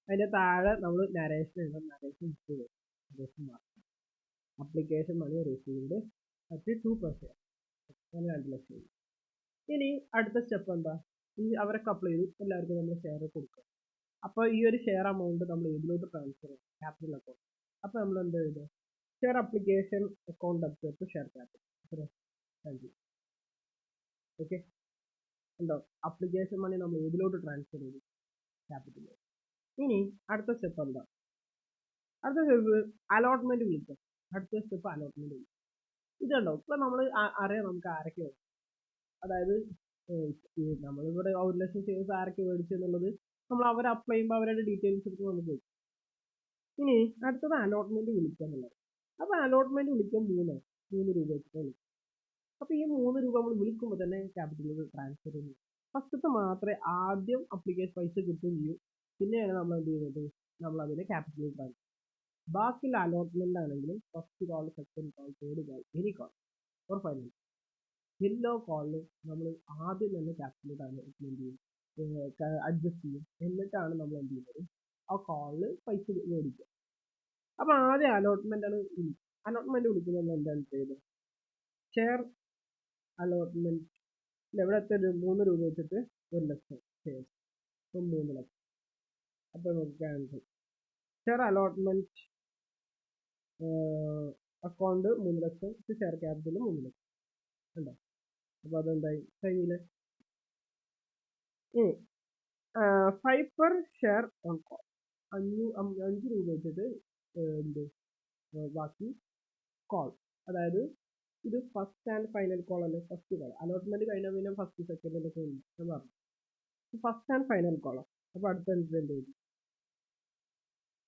അതിന്റെ താഴെ നമ്മൾ നരേഷൻ എഴുതാം. Narration mark application money received at 2%. അങ്ങനെ 2 ലക്ഷം. ഇനി അടുത്ത സ്റ്റെപ്പ് എന്താ? ഈ അവരൊക്കെ അപ്ലൈ ചെയ്തു, എല്ലാവർക്കും നമ്മൾ ഷെയർ കൊടുക്കുക. അപ്പോൾ ഈ ഒരു ഷെയർ എമൗണ്ട് നമ്മൾ ഏതിലോട്ട് ട്രാൻസ്ഫർ ചെയ്യും? Capital account. അപ്പോൾ നമ്മൾ എന്താ എഴുതുക? Share application account update to share capital. Okay, ഉണ്ടോ? അപ്ലിക്കേഷൻ മണി നമ്മൾ ഏതിലോട്ട് ട്രാൻസ്ഫർ ചെയ്തു? ക്യാപിറ്റൽ. ഇനി അടുത്ത സ്റ്റെപ്പ് എന്താ? അടുത്ത സ്റ്റെപ്പ് അലോട്ട്മെന്റ് വിളിക്കാം. അടുത്ത സ്റ്റെപ്പ് അലോട്ട്മെന്റ് വിളിക്കാം. ഇതുണ്ടോ? ഇപ്പൊ നമ്മൾ അറിയാം നമുക്ക് ആരൊക്കെ വേണം. അതായത് നമ്മളിവിടെ 1,00,000 ഷെയർസ് ആരൊക്കെ മേടിച്ചു എന്നുള്ളത് നമ്മൾ അവരെ അപ്ലൈ ചെയ്യുമ്പോൾ അവരുടെ ഡീറ്റെയിൽസ് എടുത്ത് നമുക്ക് വരും. ഇനി അടുത്തത് അലോട്ട്മെന്റ് വിളിക്കുക എന്നുള്ളത്. അപ്പൊ അലോട്ട്മെന്റ് വിളിക്കാൻ 3 രൂപ വെച്ചിട്ട് വിളിക്കും. അപ്പൊ ഈ 3 രൂപ നമ്മൾ വിളിക്കുമ്പോൾ തന്നെ ക്യാപിറ്റലിൽ ട്രാൻസ്ഫർ ചെയ്യുന്നു. ഫസ്റ്റത്തെ മാത്രമേ ആദ്യം അപ്ലിക്കേഷൻ പൈസ കിട്ടുകയും ചെയ്യും. പിന്നെയാണ് നമ്മൾ എന്ത് ചെയ്യുന്നത്? നമ്മൾ അതിനെ ക്യാപിറ്റലിൽ ട്രാൻസ്ഫർ. ബാക്കിയുള്ള അലോട്ട്മെന്റ് ആണെങ്കിലും first call, second call, third call, any call or final എല്ലാ കോളിലും നമ്മൾ ആദ്യം തന്നെ ക്യാപിറ്റലിൽ അലോട്ട്മെന്റ് ചെയ്യും, അഡ്ജസ്റ്റ് ചെയ്യും. എന്നിട്ടാണ് നമ്മൾ എന്ത് ചെയ്യുന്നത്? ആ കോളിൽ പൈസ മേടിക്കുക. അപ്പൊ ആദ്യം അലോട്ട്മെന്റ് ആണ് വിളിക്കുക. അലോട്ട്മെന്റ് വിളിക്കുന്നത് എന്താണ് ചെയ്തത്? ഷെയർ അലോട്ട്മെന്റ് എവിടത്തെ 3 രൂപ വെച്ചിട്ട് 1,00,000 ഷെയർസ്, ഇപ്പം 3 ലക്ഷം. അപ്പൊ നമുക്ക് ക്യാൻസൽ. ഷെയർ അലോട്ട്മെന്റ് അക്കൗണ്ട് 3 ലക്ഷം, ഷെയർ ക്യാപിറ്റൽ 3 ലക്ഷം ഉണ്ടോ? അപ്പൊ അതെന്തായി? കഴിഞ്ഞില്ലേ? 5 പെർ ഷെയർ ഓൺ കോൾ, 5 രൂപ വെച്ചിട്ട് എന്ത് ബാക്കി കോൾ. അതായത് ഇത് ഫസ്റ്റ് ആൻഡ് ഫൈനൽ കോൾ അല്ലേ? ഫസ്റ്റ് കോൾ അലോട്ട്മെന്റ് കഴിഞ്ഞാൽ പിന്നെ ഫസ്റ്റ് സെക്കൻഡിലൊക്കെ ഞാൻ പറഞ്ഞു. ഫസ്റ്റ് ആൻഡ് ഫൈനൽ കോളോ. അപ്പൊ അടുത്ത എൻട്രി എന്ത് ചെയ്തു?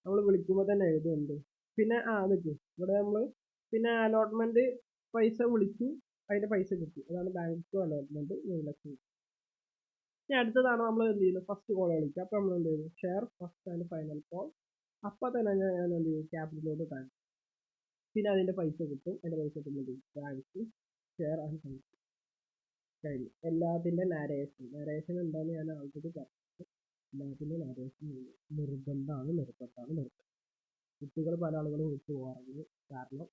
നമ്മൾ വിളിക്കുമ്പോൾ തന്നെ എഴുതുന്നുണ്ട്. പിന്നെ നിൽക്കും ഇവിടെ നമ്മൾ പിന്നെ അലോട്ട്മെന്റ് പൈസ വിളിച്ചു, അതിന്റെ പൈസ കിട്ടി. അതാണ് ബാങ്ക് ടു അലോട്ട്മെന്റ് 3 ലക്ഷം. ഇനി അടുത്തതാണ് നമ്മൾ എന്ത് ചെയ്യുന്നത്? ഫസ്റ്റ് കോൾ വിളിക്കുക. അപ്പൊ നമ്മൾ എന്ത് ചെയ്തു? Share first and final call. അപ്പൊ തന്നെ ഞാൻ എന്ത് ചെയ്യും? ക്യാപിറ്റലിലോട്ട് ട്രാൻസ്ഫർ. പിന്നെ അതിന്റെ പൈസ കിട്ടും. അതിന്റെ പൈസ കിട്ടുമ്പോൾ ബാങ്ക് ഷെയർ ആൻഡ് ഫൈനൽ കഴിഞ്ഞു. എല്ലാത്തിന്റെ നരേഷൻ എന്താണെന്ന് ഞാൻ ആൾറെഡി പറഞ്ഞു. എല്ലാത്തിന്റെ നരേഷൻ നിർബന്ധമാണ്. കുട്ടികൾ പല ആളുകളും വിട്ടു പോകാറുണ്ട്. കാരണം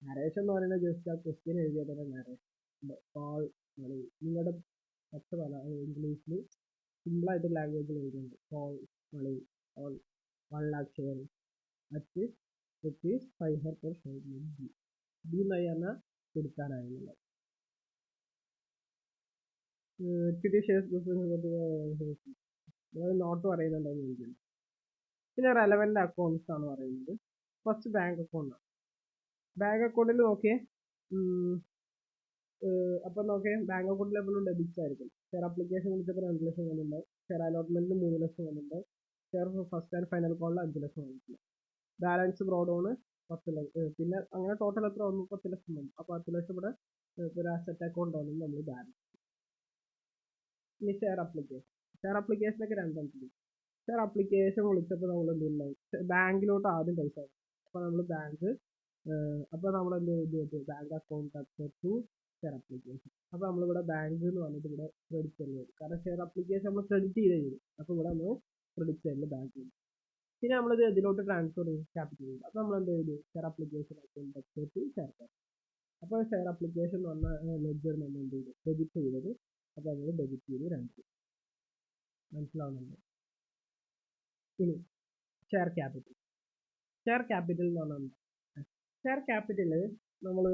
നരേഷൻ എന്ന് പറയുന്നത് ജസ്റ്റ് ആ ക്വസ്റ്റ്യൻ എഴുതിയാൽ തന്നെ നരേഷൻ. കോൾ നിങ്ങളുടെ മറ്റു പല ഇംഗ്ലീഷിൽ സിമ്പിളായിട്ട് ലാംഗ്വേജിൽ എഴുതുന്നുണ്ട്. Call money on 1 lakh share at ₹500 per share B എന്നായി പറഞ്ഞാൽ കൊടുക്കാനായിരുന്നല്ലോ. നോട്ട് പറയുന്നുണ്ടെന്ന് ചോദിക്കുന്നു. പിന്നെ റെലവെന്റ് അക്കൗണ്ട്സ് ആണ് പറയുന്നത്. First bank account. ബാങ്ക് അക്കൗണ്ടിൽ നോക്കിയേ, അപ്പൊ നോക്കിയേ ബാങ്ക് അക്കൗണ്ട് ലെവലും ഡെബിറ്റ് ആയിരിക്കും. ഷെയർ അപ്ലിക്കേഷൻ വിളിച്ചപ്പോൾ 2 ലക്ഷം വന്നിട്ടുണ്ടാവും. ഷെയർ അലോട്ട്മെന്റിൽ 3 ലക്ഷം വന്നിട്ടുണ്ടാവും. ഷെയർ ഫസ്റ്റ് ആൻഡ് ഫൈനൽ കോളിൽ 5 ലക്ഷം വന്നിട്ടുണ്ട്. ബാലൻസ് ബ്രോഡ് 10 ലക്ഷം. പിന്നെ അങ്ങനെ ടോട്ടൽ എത്ര വന്നു? 10 ലക്ഷം വന്നു. അപ്പൊ 10 ലക്ഷം ഇവിടെ ഒരു അസറ്റ് അക്കൗണ്ട് ആണ് നമ്മൾ ബാലൻസ്. ഇനി ഷെയർ അപ്ലിക്കേഷനൊക്കെ 2 എണ്ണം. ഷെയർ അപ്ലിക്കേഷൻ വിളിച്ചപ്പോൾ നമ്മൾ എന്ത് ചെയ്യുന്നുണ്ടാവും? ബാങ്കിലോട്ട് ആദ്യം പൈസ. അപ്പൊ നമ്മൾ അപ്പൊ നമ്മൾ എന്ത് ചെയ്തു? Bank account to share application. അപ്പൊ നമ്മളിവിടെ ബാങ്ക് എന്ന് പറഞ്ഞിട്ട് ഇവിടെ ക്രെഡിറ്റ് ചെയ്യുന്നത്. കാരണം ഷെയർ അപ്ലിക്കേഷൻ നമ്മൾ ക്രെഡിറ്റ് ചെയ്ത്. അപ്പൊ ഇവിടെ നമ്മൾ ക്രെഡിറ്റ് ചെയ്യുന്നത് ബാങ്ക്. പിന്നെ നമ്മളിത് ഇതിലോട്ട് ട്രാൻസ്ഫർ ചെയ്യും ക്യാപിറ്റൽ. അപ്പൊ നമ്മൾ എന്ത് ചെയ്തു? Share application account to share capital. അപ്പോൾ ഷെയർ അപ്ലിക്കേഷൻ എന്ന് പറഞ്ഞ ലെഡ്ജർ നമ്മൾ എന്ത് ചെയ്തു? ഡെബിറ്റ് ചെയ്തത്. അപ്പൊ നമ്മൾ ഡെബിറ്റ് ചെയ്ത് 2. മനസ്സിലാവുന്നുണ്ട്? ഇനി ഷെയർ ക്യാപിറ്റൽ. എന്ന് പറഞ്ഞാൽ ഷെയർ ക്യാപിറ്റല് നമ്മൾ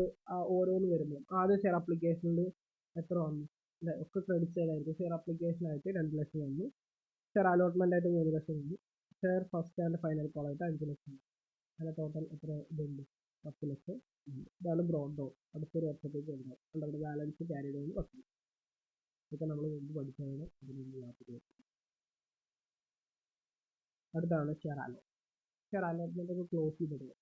ഓരോന്ന് വരുമ്പോൾ ആദ്യം ഷെയർ അപ്ലിക്കേഷനിൽ എത്ര വന്നു? ഒക്കെ ക്രെഡിറ്റ് ചെയ്തായിരിക്കും. ഷെയർ അപ്ലിക്കേഷൻ ആയിട്ട് 2 ലക്ഷം വന്നു. ഷെയർ അലോട്ട്മെന്റ് ആയിട്ട് 3 ലക്ഷം വന്നു. Share first and final call ആയിട്ട് 5 ലക്ഷം വന്നു. അങ്ങനെ ടോട്ടൽ എത്ര ഇതുണ്ട്? 10 ലക്ഷം. ഇതാണ് ബ്രോഡ് അടുത്തൊരു വർഷത്തേക്ക് ഉണ്ടാവും. അവിടെ ബാലൻസ് ക്യാരി ചെയ്യുന്നത് 10 ലക്ഷം. ഇതൊക്കെ നമ്മൾ മുമ്പ് പഠിച്ചതാണ്. അടുത്താണ് ഷെയർ അലോട്ട്മെന്റ് ഒക്കെ ക്ലോസ് ചെയ്തിട്ട്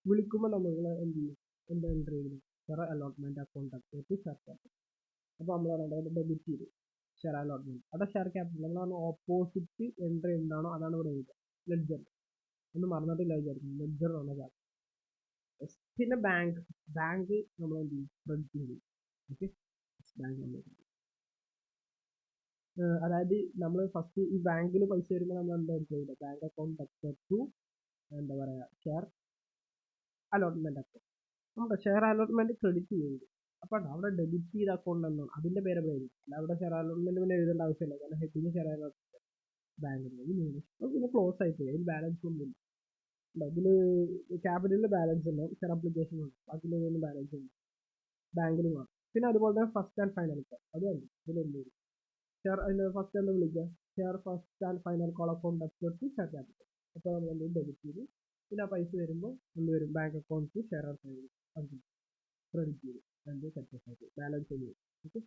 വിളിക്കുമ്പോൾ നമ്മൾ എന്ത് ചെയ്യും? എന്താ എൻട്രി ചെയ്തു? Share allotment account to share capital. അപ്പൊ നമ്മൾ ഡെബിറ്റ് ചെയ്തു ഷെയർ അലോട്ട്മെന്റ്. അവിടെ ഷെയർ ക്യാപിറ്റൽ നമ്മൾ ഓപ്പോസിറ്റ് എൻട്രി എന്താണോ അതാണ് ഇവിടെ എഴുതുക. ലെഡ്ജർ ഒന്നും മറന്നിട്ടില്ല വിചാരിക്കുന്നു. ലെഡ്ജർ ആണ്. പിന്നെ ബാങ്ക് നമ്മൾ എന്ത് ചെയ്യും? ക്രെഡിറ്റ് ചെയ്യും. ഓക്കെ, ബാങ്ക് നമ്മൾ അതായത് നമ്മൾ ഫസ്റ്റ് ഈ ബാങ്കിൽ പൈസ വരുമ്പോൾ നമ്മൾ എന്താ ചെയ്യില്ല? ബാങ്ക് അക്കൗണ്ട് ടു എന്താ പറയാ ഷെയർ അലോട്ട്മെന്റ് അക്കൗണ്ട്. നമ്മുടെ ഷെയർ അലോട്ട്മെന്റ് ക്രെഡിറ്റ് ചെയ്യുന്നത്. അപ്പൊ അവിടെ ഡെബിറ്റ് ചെയ്ത അക്കൗണ്ട് എന്നാണ് അതിന്റെ പേര് എഴുതി. അല്ല അവിടെ ഷെയർ അലോട്ട്മെന്റ് പിന്നെ എഴുതേണ്ട ആവശ്യമില്ല. കാരണം ഹെഡിങ് ഷെയർ അലോട്ട്മെന്റ് ബാങ്കിന് പിന്നെ ക്ലോസ് ആയിട്ട് ബാലൻസ് ഒന്നും ഇതിൽ ക്യാപിറ്റലിൽ ബാലൻസ് ഉണ്ടാവും, ഷെയർ അപ്ലിക്കേഷൻ ഉണ്ട്, ബാക്കിയുള്ളതൊന്നും ബാലൻസ് ഉണ്ട്, ബാങ്കിൽ വേണം. പിന്നെ അതുപോലെ തന്നെ ഫസ്റ്റ് ആൻഡ് ഫൈനൽ കോൾ അത് ഉണ്ട്. ഇതിലെന്ത് വരും? ഷെയർ അതിൻ്റെ ഫസ്റ്റ് എന്താ വിളിക്കുക? Share first and final call account upload to share capital. അപ്പോൾ നമ്മൾ എന്തെങ്കിലും ഡെബിറ്റ് ചെയ്ത് പിന്നെ ആ പൈസ വരുമ്പോൾ എന്ത് വരും? Bank account to share credit ചെയ്ത് രണ്ട് സെറ്റപ്പ് ആയിട്ട് ബാലൻസ് ചെയ്ത് വരും. ഓക്കെ,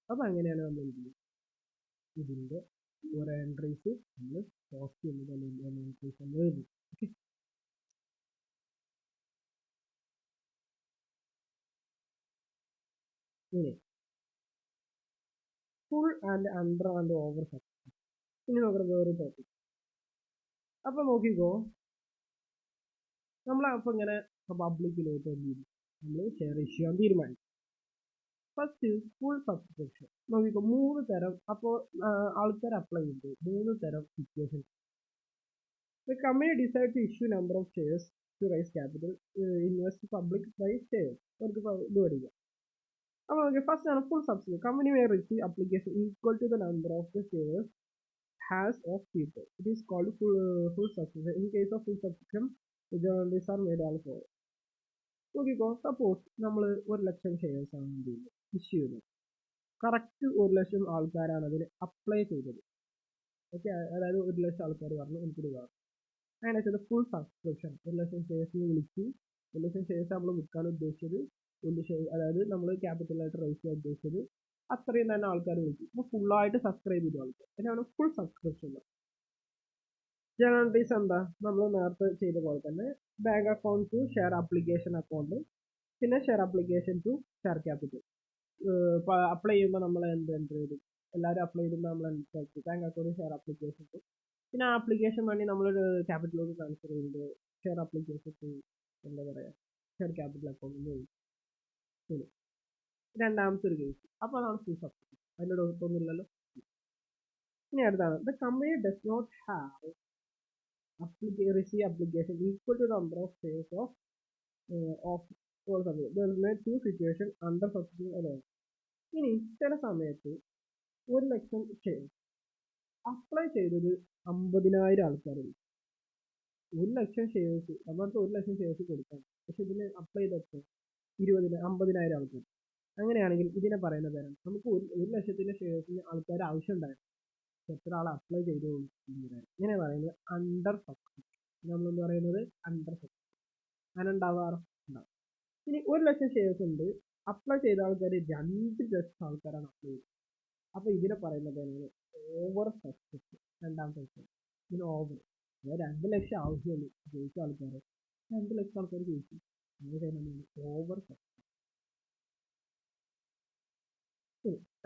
അപ്പോൾ അങ്ങനെയാണ് നമ്മൾ എന്ത് ചെയ്യും? ഇതിൻ്റെ ഓരോ എൻട്രീസ് നമ്മൾ പോസ്റ്റ് ചെയ്യുന്നത് അല്ലെങ്കിൽ എൻട്രീസ് നമ്മൾ എഴുതും. ഓക്കെ, ഇനി full and under and over subscription. ഇനി നോക്കണം വേറൊരു ടോപ്പിക്. അപ്പോൾ നോക്കിക്കോ, നമ്മളപ്പോൾ ഇങ്ങനെ പബ്ലിക്കിലോട്ട് എന്ത് ചെയ്യും? നമ്മൾ ഷെയർ ഇഷ്യൂ ചെയ്യാൻ തീരുമാനിക്കും. ഫസ്റ്റ് ഫുൾ സബ്സ്ക്രിപ്ഷൻ നോക്കിക്കോ, 3 തരം. അപ്പോൾ ആൾക്കാർ അപ്ലൈ ചെയ്ത് 3 തരം situation. The company decide to issue number of shares to raise capital, invest public by shares. അവർക്ക് ഇത് പഠിക്കാം. അപ്പോൾ നോക്കിയാൽ ഫസ്റ്റ് ആണ് full subscription. Company may receive application equal to the number of the shares has of people. It is called full subscription. In case of full subscription, the journalists are made all for. നോക്കിക്കോ, suppose നമ്മൾ 1,00,000 shares ആണ് എന്ത് ചെയ്യുന്നത്? Issue ചെയ്യുന്നത്. Correct 1,00,000 ആൾക്കാരാണ് അതിന് apply ചെയ്തത്. Okay, അതായത് 1,00,000 ആൾക്കാർ പറഞ്ഞു എനിക്കിത് വേണം. അങ്ങനെ വെച്ചത് ഫുൾ സബ്സ്ക്രിപ്ഷൻ. 1,00,000 ഷെയർസിന് വിളിച്ച് 1,00,000 ഷെയർസ് നമ്മൾ വിൽക്കാൻ ഉദ്ദേശിച്ചത്, അതായത് നമ്മൾ ക്യാപിറ്റലായിട്ട് റേസ് ചെയ്യാൻ ഉദ്ദേശിച്ചത് അത്രയും തന്നെ ആൾക്കാർ വിളിച്ചു. അപ്പോൾ ഫുള്ളായിട്ട് സബ്സ്ക്രൈബ് ചെയ്ത ആൾക്കാർ, അതിനാണ് ഫുൾ സബ്സ്ക്രിപ്ഷൻ. ജേർണലിസം എന്താ? നമ്മൾ നേരത്തെ ചെയ്ത പോലെ തന്നെ bank account to share application account, പിന്നെ share application to share capital. Apply ചെയ്യുമ്പോൾ നമ്മൾ എന്ത് എൻ്റർ ചെയ്തു? എല്ലാവരും അപ്ലൈ ചെയ്യുമ്പോൾ നമ്മൾ എന്താക്കി? Bank account share application to, പിന്നെ ആപ്ലിക്കേഷൻ വേണ്ടി നമ്മൾ ക്യാപിറ്റലിലോട്ട് ട്രാൻസ്ഫർ ചെയ്യുന്നത് ഷെയർ ആപ്ലിക്കേഷൻ ടു എന്താ പറയുക ഷെയർ ക്യാപിറ്റൽ അക്കൗണ്ടിൽ വരും. ശരി, രണ്ടാമത്തെ ഒരു കേസ്. അപ്പോൾ അതാണ് ഫുൾ സബ്സ്ക്രിപ്ഷൻ. അതിൻ്റെ ഡൗട്ടൊന്നുമില്ലല്ലോ. ഇനി അടുത്താണ് the company does not have receive application equal to the number of shares of for subscription. There may two situation under subscription alone. ഇനി ചില സമയത്ത് 1,00,000 ഷെയർ അപ്ലൈ ചെയ്തത് 50,000 ആൾക്കാരുണ്ട്. 1,00,000 ഷെയർസ് നമ്മൾക്ക് 1,00,000 ഷെയർസ് കൊടുക്കാം, പക്ഷെ ഇതിന് അപ്ലൈ ചെയ്ത 50,000 ആൾക്കാർ. അങ്ങനെയാണെങ്കിൽ ഇതിനെ പറയുന്ന പേരാണ്, നമുക്ക് 1,00,000 ഷെയർസിന് ആൾക്കാർ ആവശ്യം ഉണ്ടായിരുന്നു, എത്ര ആൾ അപ്ലൈ ചെയ്തു ഇങ്ങനെ പറയുന്നത് അണ്ടർ സബ്സ്ക്രിപ്ഷൻ. നമ്മളെന്ന് പറയുന്നത് അണ്ടർ സബ്സ്ക്രിപ്ഷൻ. അങ്ങനെ ഉണ്ടാവാറുണ്ടാവും. ഇനി 1,00,000 ഷെയർസ് ഉണ്ട്, അപ്ലൈ ചെയ്ത ആൾക്കാർ 2,00,000 ആൾക്കാരാണ് അപ്ലൈ ചെയ്തത്. അപ്പോൾ ഇതിനെ പറയുന്നത് ഓവർ സബ്സ്ക്രിപ്ഷൻ. രണ്ടാമത്തെ വിഷയം ഇതിന് ഓവർ, അതായത് 2,00,000 ആവശ്യമുള്ളൂ ജയിച്ച ആൾക്കാർ, 2,00,000 ആൾക്കാർ ജയിച്ചു. Over subscription.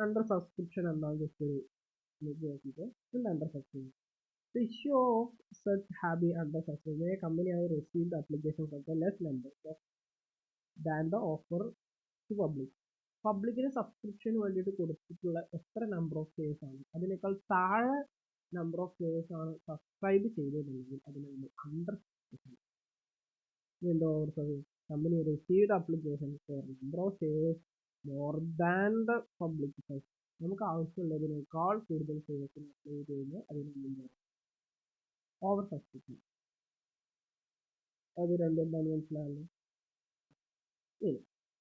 അണ്ടർ സബ്സ്ക്രിപ്ഷൻ എന്താണെന്ന് ജസ്റ്റ് നോക്കിയിട്ട് under subscription. The issue of such have been under subscription. A company has received the application from the less number than the offer to public. പബ്ലിക്കിന് സബ്സ്ക്രിപ്ഷന് വേണ്ടിയിട്ട് കൊടുത്തിട്ടുള്ള എത്ര നമ്പർ ഓഫ് ഷെയർസ് ആണ്, അതിനേക്കാൾ താഴെ number of shares ആണ് subscribe ചെയ്തിട്ടുണ്ടെങ്കിൽ അതിന് നമ്മൾ അണ്ടർ സബ്സ്ക്രിപ്ഷൻ. എന്താ over service? Company received application four number of shares more than the public size. നമുക്ക് ആവശ്യമുള്ളതിനേക്കാൾ കൂടുതൽ ഷെയർസിന് അപ്ലൈ ചെയ്ത് കഴിഞ്ഞാൽ അതിന് ഓവർ സബ്സ്ക്രിപ്ഷൻ. അത് രണ്ടെന്താണ് മനസ്സിലായല്ലോ. ഇനി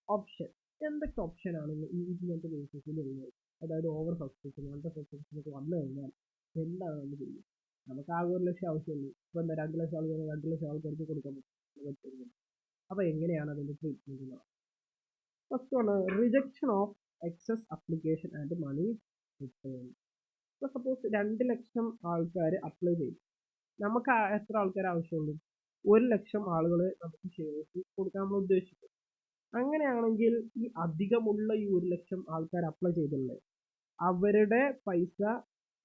ഓപ്ഷൻ, എന്തൊക്കെ ഓപ്ഷനാണ് ഇങ്ങനത്തെ കേസസിൽ ഉള്ളത്? അതായത് ഓവർ സബ്സ്ക്രിപ്ഷൻ അണ്ടർ സബ്സ്ക്രിപ്ഷൻ ഒക്കെ വന്നു കഴിഞ്ഞാൽ എന്താണ് നമ്മൾ ചെയ്യുന്നത്? നമുക്ക് ആകെ 1,00,000 ആവശ്യമുള്ളൂ. ഇപ്പോൾ എന്താ 2,00,000 ആൾക്കാർ 2,00,000 ആൾക്കാർക്ക് കൊടുക്കാൻ പറ്റും. അപ്പോൾ എങ്ങനെയാണ് അതിൻ്റെ ട്രീറ്റ്മെൻറ്റ്? ഫസ്റ്റ് ആണ് rejection of excess application and money return. ഇപ്പോൾ സപ്പോസ് 2,00,000 ആൾക്കാർ അപ്ലൈ ചെയ്തു, നമുക്ക് എത്ര ആൾക്കാർ ആവശ്യമുള്ളൂ? 1,00,000 ആളുകൾ നമുക്ക് ഷെയർസ് കൊടുക്കാൻ നമ്മൾ ഉദ്ദേശിച്ചു. അങ്ങനെയാണെങ്കിൽ ഈ അധികമുള്ള ഈ 1,00,000 ആൾക്കാർ അപ്ലൈ ചെയ്തിട്ടുള്ളത് അവരുടെ പൈസ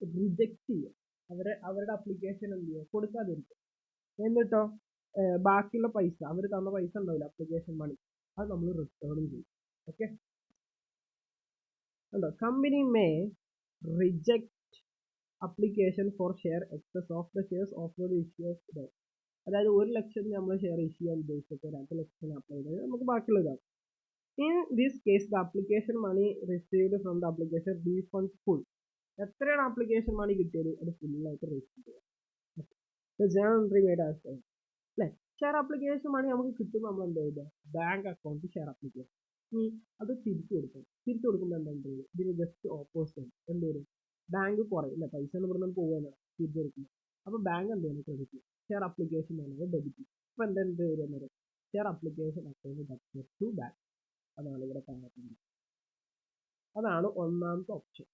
റിജക്റ്റ് ചെയ്യുക, അവരുടെ അപ്ലിക്കേഷൻ എന്ത് ചെയ്യുക? കൊടുക്കാതിരിക്കുക. എന്നിട്ടോ ബാക്കിയുള്ള പൈസ, അവർ തന്ന പൈസ ഉണ്ടാവില്ല അപ്ലിക്കേഷൻ മണി, അത് നമ്മൾ റിട്ടേൺ ചെയ്യും. ഓക്കെ, ഉണ്ടോ? Company may reject application for share excess of the shares of issue. അതായത് 1,00,000 നമ്മൾ ഷെയർ ഇഷ്യൂ ചെയ്യാൻ ഉദ്ദേശിച്ചത് 2,00,000 അപ്ലൈ ചെയ്താൽ നമുക്ക് ബാക്കിയുള്ളതാണ്. In this case, the application money received from the application refunds full. എത്രയാണ് ആപ്ലിക്കേഷൻ മണി കിട്ടിയത്? അത് ഫുള്ളായിട്ട് റീഫണ്ട് ചെയ്യുക. The journal entry made as well. അല്ലേ? ഷെയർ ആപ്ലിക്കേഷൻ മണി നമുക്ക് കിട്ടും. നമ്മൾ എന്താ ചെയ്യുക? ബാങ്ക് അക്കൗണ്ട് ഷെയർ ആപ്ലിക്കേഷൻ ഇനി അത് തിരിച്ചു കൊടുക്കും. തിരിച്ചു കൊടുക്കുമ്പോൾ എന്താ ചെയ്യുക? ഇതിന് ജസ്റ്റ് ഓപ്പോസിറ്റ് എന്ത് വരും? ബാങ്ക് കുറയും അല്ലേ? പൈസ എന്ന് പറഞ്ഞാൽ പോകുകയാണ് തിരിച്ചു കൊടുക്കുന്നത്. അപ്പോൾ ബാങ്ക് എന്ത് ചെയ്യുന്നത്? ക്രെഡിറ്റ് ഷെയർ ആപ്ലിക്കേഷൻ എന്നത് ഡെബിറ്റ്. അപ്പോൾ എന്ത് വരുന്നത്? Share application account debit to bank. അതാണ് ഇവിടെ കാണുന്നത്. അതാണ് ഒന്നാമത്തെ ഓപ്ഷൻ.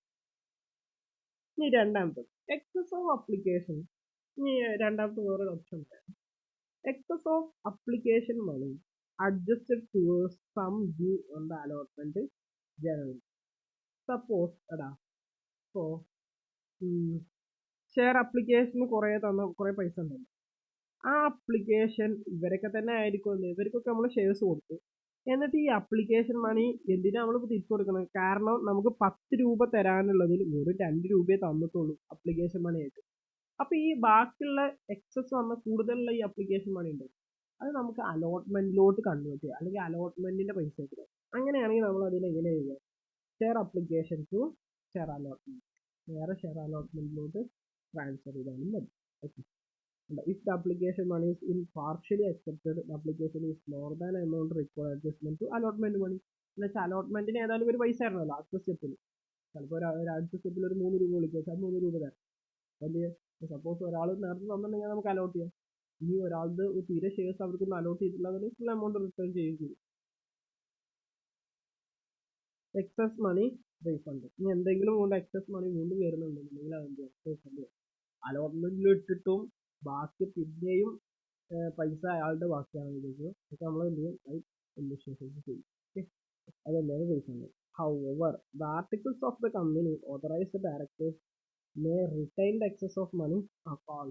ഇനി രണ്ടാമത്തെ എക്സസ് ഓഫ് അപ്ലിക്കേഷൻ. ഇനി രണ്ടാമത്തെ വേറൊരു ഓപ്ഷൻ ഉണ്ട്. Excess of application money adjusted towards sum due on the allotment general. Suppose എടാ ഇപ്പോൾ ഷെയർ അപ്ലിക്കേഷന് കുറേ പൈസ ഉണ്ടല്ലോ. ആ അപ്ലിക്കേഷൻ ഇവരൊക്കെ തന്നെ ആയിരിക്കും. ഇവർക്കൊക്കെ നമ്മൾ ഷെയർസ് കൊടുത്തു. എന്നിട്ട് ഈ അപ്ലിക്കേഷൻ മണി എന്തിനാ നമ്മളിപ്പോൾ തിരിച്ചു കൊടുക്കുന്നത്? കാരണം നമുക്ക് 10 രൂപ തരാനുള്ളതിൽ വെറും 2 രൂപയെ തന്നിട്ടുള്ളൂ അപ്ലിക്കേഷൻ മണി ആയിട്ട്. അപ്പോൾ ഈ ബാക്കിയുള്ള എക്സസ് വന്ന കൂടുതലുള്ള ഈ അപ്ലിക്കേഷൻ മണി ഉണ്ട്, അത് നമുക്ക് അലോട്ട്മെന്റിലോട്ട് കൺവേർട്ട് ചെയ്യാം, അല്ലെങ്കിൽ അലോട്ട്മെന്റിന്റെ പൈസ കിട്ടുക. അങ്ങനെയാണെങ്കിൽ നമ്മൾ അതിനെ എങ്ങനെ ചെയ്യുക? Share application to share allotment, വേറെ ഷെയർ അലോട്ട്മെന്റിലോട്ട് ട്രാൻസ്ഫർ ചെയ്താലും മതി. Okay. If the application money is in partially accepted, the application is more than amount required adjustment to allotment money. എന്നുവെച്ചാൽ അലോട്ട്മെന്റിന് ഏതായാലും ഒരു പൈസ തരണമല്ലോ ആദ്യത്തെ സ്റ്റെപ്പിൽ. ചിലപ്പോൾ അടുത്ത സ്റ്റെപ്പിൽ ഒരു 3 രൂപ വിളിക്കുക, വെച്ചാൽ 3 രൂപ തരാം. വലിയ സപ്പോസ് ഒരാൾ നേരത്തെ തന്നിട്ടുണ്ടെങ്കിൽ നമുക്ക് അലോട്ട് ചെയ്യാം. ഇനി ഒരാളുടെ തീരെ ഷെയർസ് അവർക്കൊന്നും അലോട്ട് ചെയ്തിട്ടുള്ളതിന് ഫുൾ എമൗണ്ട് റിട്ടേൺ ചെയ്യുകയും ചെയ്യും. Excess money refund. ഇനി എന്തെങ്കിലും കൊണ്ട് എക്സസ് മണി വീണ്ടും വരുന്നുണ്ടെന്നുണ്ടെങ്കിൽ അതെന്ത് റീഫണ്ട് ചെയ്യും. അലോട്ട്മെന്റിൽ ഇട്ടിട്ടും ബാക്കി പിന്നെയും പൈസ അയാളുടെ ബാക്കിയാണെങ്കിലേക്ക് ഒക്കെ നമ്മൾ എന്ത് ചെയ്യും? ഇൻവെസ്റ്റിഗേഷൻ ചെയ്യും. ഓക്കെ, അതെന്താണ് refund. However, the articles of the company authorize the directors may retain the excess of money of all.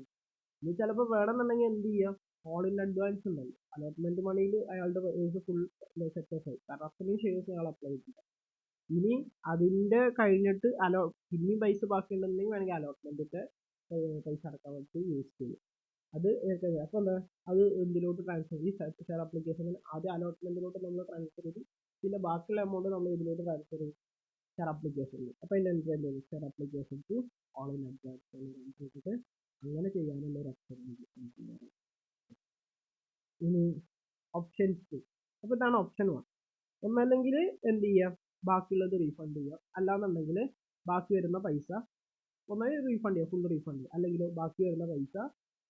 ഇനി ചിലപ്പോൾ വേണമെന്നുണ്ടെങ്കിൽ എന്ത് ചെയ്യാം? ഓൾ ഇൻ അഡ്വാൻസ് ഉണ്ടല്ലോ, അലോട്ട്മെന്റ് മണിയിൽ അയാളുടെ ഫുൾ സെറ്റ് ആയി. കാരണം അത്രയും ഷെയർസ് അയാൾ അപ്ലൈ ചെയ്തില്ല. ഇനി അതിന്റെ കഴിഞ്ഞിട്ട് പിന്നെയും പൈസ ബാക്കിയുണ്ടെന്നുണ്ടെങ്കിൽ വേണമെങ്കിൽ അലോട്ട്മെന്റിന്റെ പൈസ അടക്കാൻ വേണ്ടി യൂസ് ചെയ്യും. അത് അപ്പോൾ എന്താ, അത് എന്തിലോട്ട് ട്രാൻസ്ഫർ ചെയ്യും? ഈ ഷെയർ ആപ്ലിക്കേഷനിൽ ആദ്യം അലോട്ട്മെന്റിലോട്ട് നമ്മൾ ട്രാൻസ്ഫർ ചെയ്യും, പിന്നെ ബാക്കിയുള്ള എമൗണ്ട് നമ്മൾ ഇതിലോട്ട് ട്രാൻസ്ഫർ ചെയ്യും ഷെയർ ആപ്ലിക്കേഷനിൽ. അപ്പോൾ അതിൻ്റെ എൻട്രി എന്ത് ചെയ്യും? Share application to all in advance ചെയ്തിട്ട് അങ്ങനെ ചെയ്യാനുള്ള ഒരു ഓപ്ഷൻ. ഇനി ഓപ്ഷൻ 2. അപ്പോൾ ഇതാണ് ഓപ്ഷൻ 1. ഒന്നല്ലെങ്കിൽ എന്ത് ചെയ്യാം? ബാക്കിയുള്ളത് റീഫണ്ട് ചെയ്യാം. അല്ലാന്നുണ്ടെങ്കിൽ ബാക്കി വരുന്ന പൈസ ഒന്നായി റീഫണ്ട് ചെയ്യാം, ഫുൾ റീഫണ്ട് ചെയ്യാം. അല്ലെങ്കിൽ ബാക്കി വരുന്ന പൈസ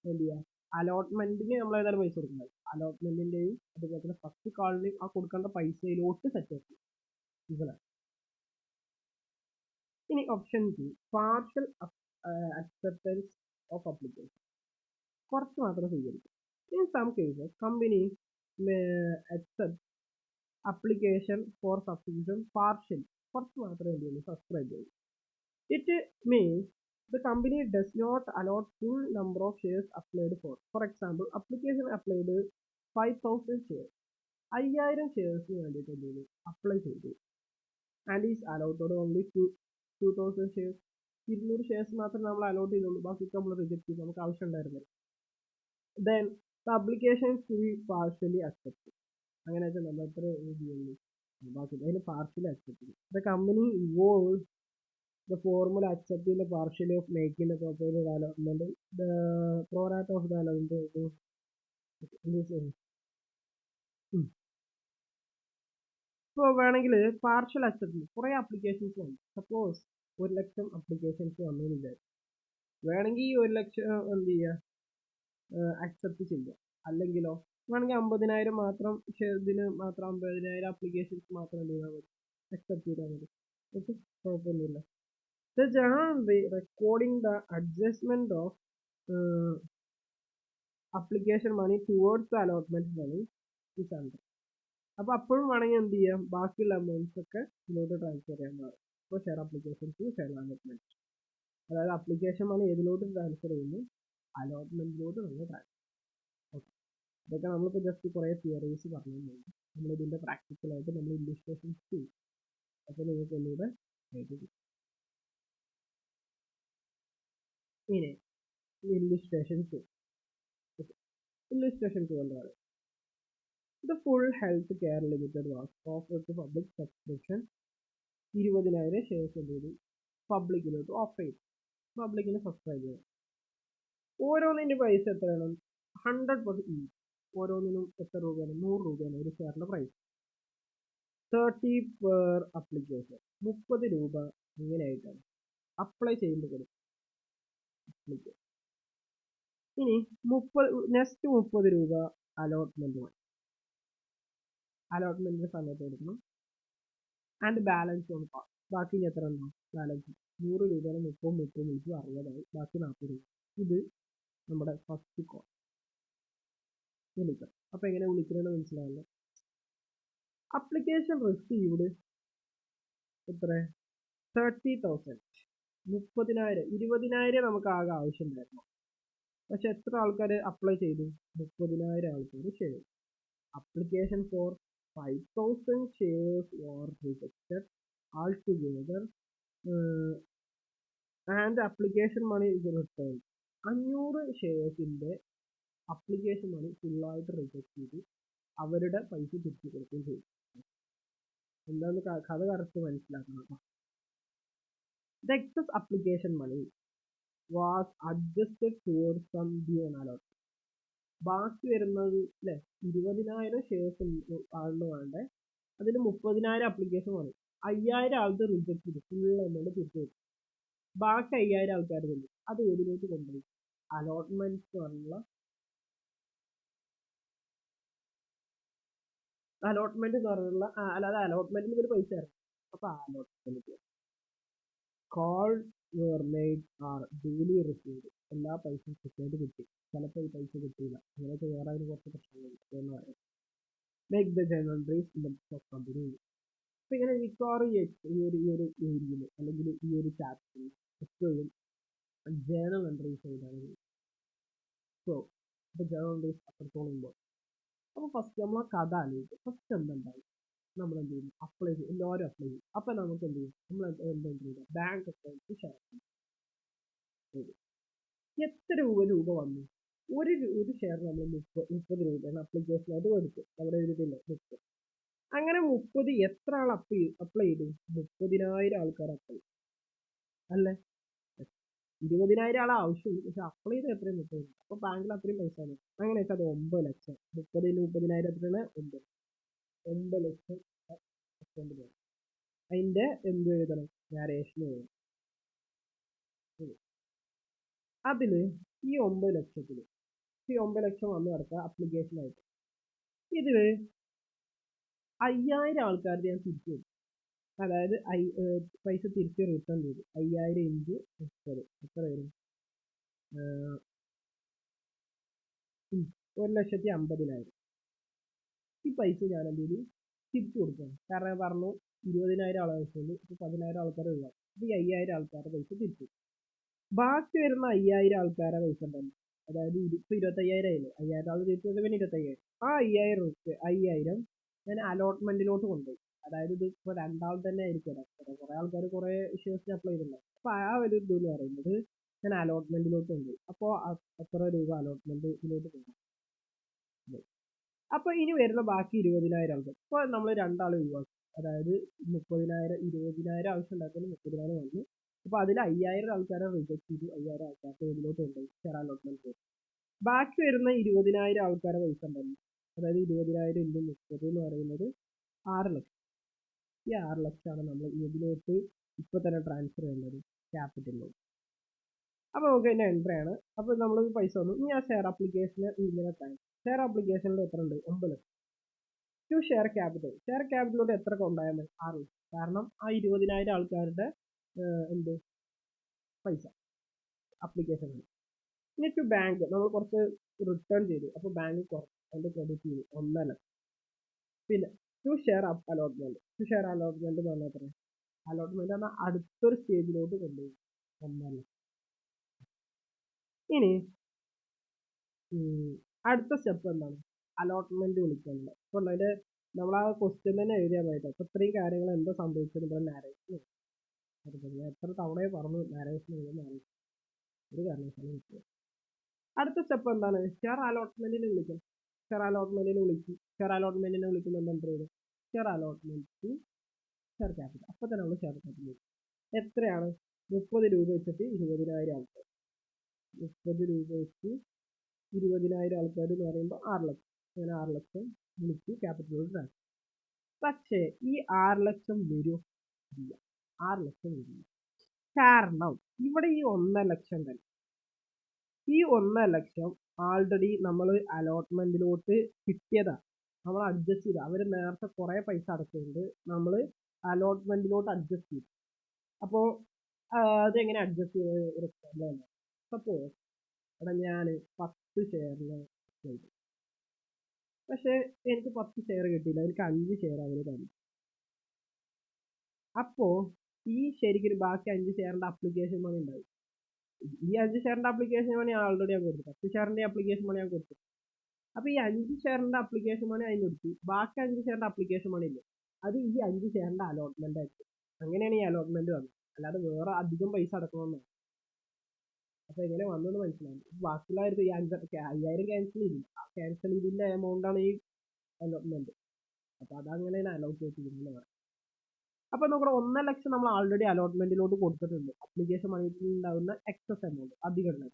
എന്ത് ചെയ്യാം? അലോട്ട്മെന്റിന് നമ്മൾ ഏതായാലും പൈസ കൊടുക്കുന്നത്, അലോട്ട്മെന്റിന്റെയും അതുപോലെ തന്നെ ഫസ്റ്റ് കാളിനെയും ആ കൊടുക്കേണ്ട പൈസയിലോട്ട് സെറ്റ് ആക്കി ഇതാണ്. ഇനി option 2, partial acceptance of application. കുറച്ച് മാത്രം സ്വീകരിക്കും. In some cases company accept application for subscription partial. കുറച്ച് മാത്രമേ എന്ത് ചെയ്യുള്ളൂ? സബ്സ്ക്രൈബ് ചെയ്യും. It means the company does not allot full number of shares applied for. For example, application applied 5,000 shares. 5,000 ഷെയർസിന് വേണ്ടിയിട്ട് എന്ത് ചെയ്തു? അപ്ലൈ ചെയ്തു. And is allotted only 2,000 shares. 200 shares മാത്രമേ നമ്മൾ അലോട്ട് ചെയ്തുള്ളൂ, ബാക്കിയൊക്കെ നമ്മൾ റിജക്ട് ചെയ്തു, നമുക്ക് ആവശ്യം ഉണ്ടായിരുന്നില്ല. Then the application to be partially accept. അങ്ങനെ വെച്ചാൽ നമ്മൾ എത്ര ചെയ്യുള്ളൂ? ബാക്കി അതിന് പാർഷ്യലി അക്സെപ്റ്റ് ചെയ്തു. The company evolve the formula accepting the partially of making the proposed allotment, the pro rata of the allotment. ഇപ്പോൾ വേണമെങ്കിൽ പാർഷ്യൽ അക്സെപ്റ്റ് കുറേ അപ്ലിക്കേഷൻസ് വന്നു. സപ്പോസ് 1,00,000 അപ്ലിക്കേഷൻസ് വന്നു വിചാരിച്ചു. വേണമെങ്കിൽ ഈ 1,00,000 എന്ത് ചെയ്യുക? അക്സെപ്റ്റ് ചെയ്യുക. അല്ലെങ്കിലോ വേണമെങ്കിൽ 50,000 മാത്രം ഇതിന് മാത്രം 50,000 അപ്ലിക്കേഷൻസ് മാത്രം എന്ത് ചെയ്താൽ മതി? അക്സെപ്റ്റ് ചെയ്താൽ മതി. ഓക്കെ, കുഴപ്പമൊന്നുമില്ല. The journal recording the adjustment of application money towards the allotment money is under. അപ്പോൾ അപ്പോഴും വേണമെങ്കിൽ എന്ത് ചെയ്യാം? ബാക്കിയുള്ള അമൗണ്ട്സ് ഒക്കെ ഇതിലോട്ട് ട്രാൻസ്ഫർ ചെയ്യാൻ പാടും. ഇപ്പോൾ share application to share allotment, അതായത് അപ്ലിക്കേഷൻ മണി ഏതിലോട്ട് ട്രാൻസ്ഫർ ചെയ്യുന്നു? അലോട്ട്മെന്റിലോട്ട് നമ്മൾ ട്രാൻസ്ഫർ. ഓക്കെ, ഇതൊക്കെ നമ്മളിപ്പോൾ ജസ്റ്റ് കുറേ തിയറീസ് പറഞ്ഞു തന്നു. നമ്മളിതിൻ്റെ പ്രാക്ടിക്കലായിട്ട് നമ്മൾ ഇല്ലുസ്ട്രേഷൻസ് ചെയ്യും. അപ്പോൾ നിങ്ങൾക്ക് ഒന്നുകൂടെ ആയിട്ട് ഇനി illustration 2. Illustration 2 എന്താണ്? The full health care limited was offered to public subscription. 20,000 shares എന്ത് ചെയ്തു? പബ്ലിക്കിലോട്ട് ഓഫർ ചെയ്തു. പബ്ലിക്കിന് സബ്സ്ക്രൈബ് ചെയ്യണം. ഓരോന്നിൻ്റെ പൈസ എത്രയാണ്? 100% ഓരോന്നിനും എത്ര രൂപയാണ്? 100 രൂപയാണ് ഒരു ഷെയറിന്റെ പ്രൈസ്. 30 പെർ അപ്ലിക്കേഷൻ, 30 രൂപ ഇങ്ങനെയായിട്ടാണ് അപ്ലൈ ചെയ്യുമ്പോൾ കൊടുക്കും. ഇനി 30 രൂപ അലോട്ട്മെന്റിന്റെ സമയത്ത് കൊടുക്കണം. ആൻഡ് ബാലൻസ് ഓൺ കോസ്റ്റ്, ബാക്കി എത്ര ഉണ്ടോ ബാലൻസ് 100 രൂപയാണ്. 30 60 ബാക്കി 40 രൂപ. ഇത് നമ്മുടെ ഫസ്റ്റ് കോൾ വിളിക്കാം. അപ്പൊ എങ്ങനെ വിളിക്കണമെന്ന് മനസ്സിലായല്ലോ. അപ്ലിക്കേഷൻ റിസീവ്ഡ് എത്ര? 30,000. 30,000. 20,000 നമുക്ക് ആകെ ആവശ്യമുണ്ടായിരുന്നു. പക്ഷെ എത്ര ആൾക്കാർ അപ്ലൈ ചെയ്തു? 30,000 ആൾക്കാർ ചെയ്തു. Application four 5,000 shares were rejected altogether and application money is returned. 500 ഷെയർസിന്റെ അപ്ലിക്കേഷൻ മണി ഫുള്ളായിട്ട് റിജക്ട് ചെയ്ത് അവരുടെ പൈസ തിരിച്ചു കൊടുക്കുകയും ചെയ്തു. എന്താന്ന് കഥ കറക്റ്റ് മനസ്സിലാക്കണം. The excess application money was adjusted towards some due allotment. ബാക്കി വരുന്നത് അല്ലെ 20,000 ഷെയർസ് ആളിന് വേണ്ടേ, അതിന് 30,000 അപ്ലിക്കേഷൻ വന്നു. 5,000 ആൾക്ക് റിജക്ട് ചെയ്തു, ഫുൾ എമൗണ്ട് തിരിച്ചു കൊടുത്തു. ബാക്കി 5,000 ആൾക്കാർ തന്നു. അത് ഏതിലേക്ക് കൊണ്ടുപോയി? അലോട്ട്മെന്റ് പറഞ്ഞുള്ള അല്ലാതെ അലോട്ട്മെന്റിന് ഒരു പൈസ ആയിരുന്നു. അപ്പൊ allotment call were made are duly received. എല്ലാ പൈസയും കൃത്യമായിട്ട് കിട്ടി. ചിലപ്പോൾ ഈ പൈസ കിട്ടിയില്ല, അങ്ങനെയൊക്കെ വേറെ അതിന് കുറച്ച് പ്രശ്നങ്ങൾ. Make the journal entries in the book of company. അപ്പൊ ഇങ്ങനെ മിക്കവാറും ഈ ഒരു ഏരിയയിൽ അല്ലെങ്കിൽ ഈ ഒരു ചാപ്റ്ററിൽ എപ്പോഴും ജേണൽ എൻട്രീസ് എഴുതാണ്. സോ ഇപ്പൊ ജേണൽ എൻട്രീസ് അത്രത്തോളം ഇമ്പോർട്ടൻ്റ്. അപ്പൊ ഫസ്റ്റ് നമ്മൾ ആ കഥ ആലോചിക്കും. ഫസ്റ്റ് എന്തുണ്ടാവും? നമ്മൾ എന്ത് ചെയ്യും? അപ്ലൈ ചെയ്യും. എല്ലാവരും അപ്ലൈ ചെയ്യും. അപ്പൊ നമുക്ക് എന്ത് ചെയ്യും? നമ്മൾ എന്ത് ചെയ്യും? ബാങ്ക് അക്കൗണ്ട് ഷെയർ ചെയ്യും. എത്ര രൂപ വന്നു? ഒരു ഷെയർ നമ്മൾ 30 രൂപയാണ് അപ്ലിക്കേഷനായിട്ട് കൊടുത്തു. അവിടെ എഴുതിയില്ല 30. അങ്ങനെ 30 എത്ര ആൾ അപ്ലൈ ചെയ്തു? 30,000 ആൾക്കാർ അപ്ലൈ ചെയ്തു അല്ലേ? 20,000 ആളെ ആവശ്യമുള്ളൂ, പക്ഷെ അപ്ലൈ ചെയ്ത് എത്രയും 30. അപ്പൊ ബാങ്കിൽ അത്രയും പൈസ ആണ്. അങ്ങനെ വെച്ചാൽ അത് 9 ലക്ഷം. 30,000 എത്രയാണ്? 9 ലക്ഷം അക്കൗണ്ടിൽ വേണം. അതിന്റെ എന്ത് എഴുതണം? നാരേഷൻ എഴുതണം. അതില് ഈ 9 ലക്ഷത്തില് ഈ 9 ലക്ഷം വന്നു കിടക്കുക അപ്ലിക്കേഷനായിട്ട്. ഇതില് 5,000 ആൾക്കാർക്ക് ഞാൻ തിരിച്ചു കൊടുക്കും. അതായത് പൈസ തിരിച്ച് റിട്ടേൺ ചെയ്തു. 5,000 ഇൻറ്റു 30 എത്ര വരും? 1,50,000. ഈ പൈസ ഞാൻ എന്ത് ചെയ്തു? തിരിച്ചു കൊടുക്കണം. കാരണം ഞാൻ പറഞ്ഞു 20,000 ആളെ ആവശ്യമുള്ളൂ, ഇപ്പൊ 10,000 ആൾക്കാർ ഒഴിവാക്കും. ഈ 5,000 ആൾക്കാരുടെ പൈസ തിരിച്ചു. ബാക്കി വരുന്ന 5,000 ആൾക്കാരെ പൈസ ഉണ്ടല്ലോ, അതായത് ഇപ്പൊ 25,000 ആയില്ലേ, 5,000 ആൾ തിരിച്ചു കൊടുത്ത പിന്നെ 25,000. ആ 5,000 ഞാൻ അലോട്ട്മെന്റിലോട്ട് കൊണ്ടുപോയി. അതായത് ഇത് ഇപ്പൊ രണ്ടാൾ തന്നെ ആയിരിക്കും. കുറെ ആൾക്കാർ കുറെ ഷെയർസിന് അപ്ലൈ ചെയ്തിട്ടുണ്ടാവും. അപ്പൊ ആ ഒരു ഇത് എന്ന് പറയുന്നത് ഞാൻ അലോട്ട്മെന്റിലോട്ട് കൊണ്ടുപോയി. അപ്പൊ എത്ര രൂപ അലോട്ട്മെന്റിലോട്ട് പോകാം. അപ്പൊ ഇനി വരുന്ന ബാക്കി 20,000 ആൾക്കാർ ഇപ്പൊ നമ്മൾ രണ്ടാൾ ഒഴിവാക്കി. അതായത് 30,000 20,000 ആവശ്യം ഉണ്ടാക്കുന്ന 30,000 വന്നു. അപ്പൊ അതിൽ 5,000 ആൾക്കാരെ റിജക്ട് ചെയ്തു. 5,000 ആൾക്കാർക്ക് ഇതിലോട്ട് കൊണ്ടുപോയി ഷെയർ അലോട്ട്മെന്റ്. ബാക്കി വരുന്ന 20,000 ആൾക്കാരെ പൈസ ഉണ്ടല്ലോ, അതായത് 20,000 ഇൻറ്റു 30 എന്ന് പറയുന്നത് 6 ലക്ഷം. ഈ 6 ലക്ഷമാണ് നമ്മൾ ഇതിലോട്ട് ഇപ്പൊ തന്നെ ട്രാൻസ്ഫർ ചെയ്യുന്നത് ക്യാപിറ്റലിലോട്ട്. അപ്പൊ നമുക്ക് അതിന്റെ എൻട്രി ആണ്. അപ്പൊ നമ്മൾ പൈസ വന്നു. ഇനി ആ ഷെയർ അപ്ലിക്കേഷന് ഇങ്ങനെ ഷെയർ അപ്ലിക്കേഷനിൽ എത്ര ഉണ്ട്? 9 ലക്ഷം. ടു ഷെയർ ക്യാപിറ്റലോട്ട് എത്ര കൊണ്ടുപോയാൽ മതി? 6 ലക്ഷം. കാരണം ആ 20,000 ആൾക്കാരുടെ എന്ത് പൈസ അപ്ലിക്കേഷൻ. ഇനി ടു ബാങ്ക് നമ്മൾ കുറച്ച് റിട്ടേൺ ചെയ്തു. അപ്പൊ ബാങ്ക് കുറച്ച് അതിന്റെ ക്രെഡിറ്റ് ചെയ്തു 1 ലക്ഷം. പിന്നെ ടു ഷെയർ അലോട്ട്മെന്റ് എന്ന് പറഞ്ഞാൽ എത്ര? അലോട്ട്മെന്റ് എന്നാൽ അടുത്തൊരു സ്റ്റേജിലോട്ട് കൊണ്ടുപോയി 1 ലക്ഷം. ഇനി അടുത്ത സ്റ്റെപ്പ് എന്താണ്? അലോട്ട്മെന്റ് വിളിക്കാനുള്ള. അപ്പൊ അതിന്റെ നമ്മൾ ആ ക്വസ്റ്റ്യൻ തന്നെ എഴുതിയാൽ മതി. അപ്പൊ ഇത്രയും കാര്യങ്ങൾ എന്താ സംഭവിച്ചത് ഇവിടെ നാരേഷൻ. ഞാൻ എത്ര തവണയെ പറഞ്ഞു നാരേഷൻ ഒരു കാരണവശാലും കിട്ടുക. അടുത്ത സ്റ്റെപ്പ് എന്താണ്? ഷെയർ അലോട്ട്മെന്റിന് വിളിക്കണം. ഷെയർ അലോട്ട്മെന്റിന് വിളിക്കുന്നുണ്ട് എന്ത് ചെയ്തു? Share allotment to share capital. അപ്പൊ തന്നെ നമ്മൾ ഷെയർ ക്യാപിറ്റൽ എത്രയാണ്? 30 രൂപ വെച്ചിട്ട് 20,000 ആൾക്കാർ. 30 രൂപ വെച്ച് 20,000 ആൾക്കാർ എന്ന് പറയുമ്പോൾ 6 ലക്ഷം. അങ്ങനെ 6 ലക്ഷം വിളിച്ച് ക്യാപിറ്റലോട് ട്രാൻസ്ഫർ. പക്ഷേ ഈ 6 ലക്ഷം വരും ഇല്ല, 6 ലക്ഷം വരില്ല. കാരണം ഇവിടെ ഈ 1 ലക്ഷം തന്നെ, ഈ 1 ലക്ഷം ആൾറെഡി നമ്മൾ അലോട്ട്മെന്റിലോട്ട് കിട്ടിയതാണ്. നമ്മൾ അഡ്ജസ്റ്റ് ചെയ്ത്, അവർ നേരത്തെ കുറേ പൈസ അടച്ചുകൊണ്ട് നമ്മൾ അലോട്ട്മെന്റിലോട്ട് അഡ്ജസ്റ്റ് ചെയ്തു. അപ്പോൾ അതെങ്ങനെ അഡ്ജസ്റ്റ് ചെയ്ത് സപ്പോസ് ഇവിടെ ഞാൻ 10 ഷെയറിന് ചെയ്തു, പക്ഷേ എനിക്ക് 10 ഷെയർ കിട്ടിയില്ല, എനിക്ക് 5 ഷെയർ അവർ തന്നു. അപ്പോൾ ഈ ശരിക്കും ബാക്കി 5 ഷെയറിന്റെ അപ്ലിക്കേഷൻ മണി ഉണ്ടാവും. ഈ 5 ഷെയറിന്റെ അപ്ലിക്കേഷൻ മണി ആൾറെഡി ഞാൻ കൊടുത്തു, 10 ഷെയറിന്റെ അപ്ലിക്കേഷൻ മണി ഞാൻ കൊടുത്തു. അപ്പോൾ ഈ 5 ഷെയറിന്റെ അപ്ലിക്കേഷൻ മണി അതിന് കൊടുത്തു, ബാക്കി 5 ഷെയറിന്റെ അപ്ലിക്കേഷൻ മണി ഇല്ല, അത് ഈ 5 ഷെയറിന്റെ അലോട്ട്മെന്റ് ആയിരിക്കും. അങ്ങനെയാണ് ഈ അലോട്ട്മെന്റ് വന്നത്, അല്ലാതെ വേറെ അധികം പൈസ അടക്കണമെന്നാണ്. അപ്പോൾ എങ്ങനെ വന്നെന്ന് മനസ്സിലാവും. ബാക്കിയുള്ളവർക്ക് ഈ 5000 ക്യാൻസൽ ചെയ്തില്ല എമൗണ്ട് ആണ് ഈ അലോട്ട്മെന്റ്. അപ്പോൾ അതങ്ങനെയാണ് അലോക്കേറ്റ് ചെയ്യുന്നത്. അപ്പോൾ നമ്മുടെ 1 ലക്ഷം നമ്മൾ ആൾറെഡി അലോട്ട്മെന്റിലോട്ട് കൊടുത്തിട്ടുണ്ട്, അപ്ലിക്കേഷൻ മണിയിൽ ഉണ്ടാകുന്ന എക്സസ് എമൗണ്ട് അധികം ഉണ്ട്.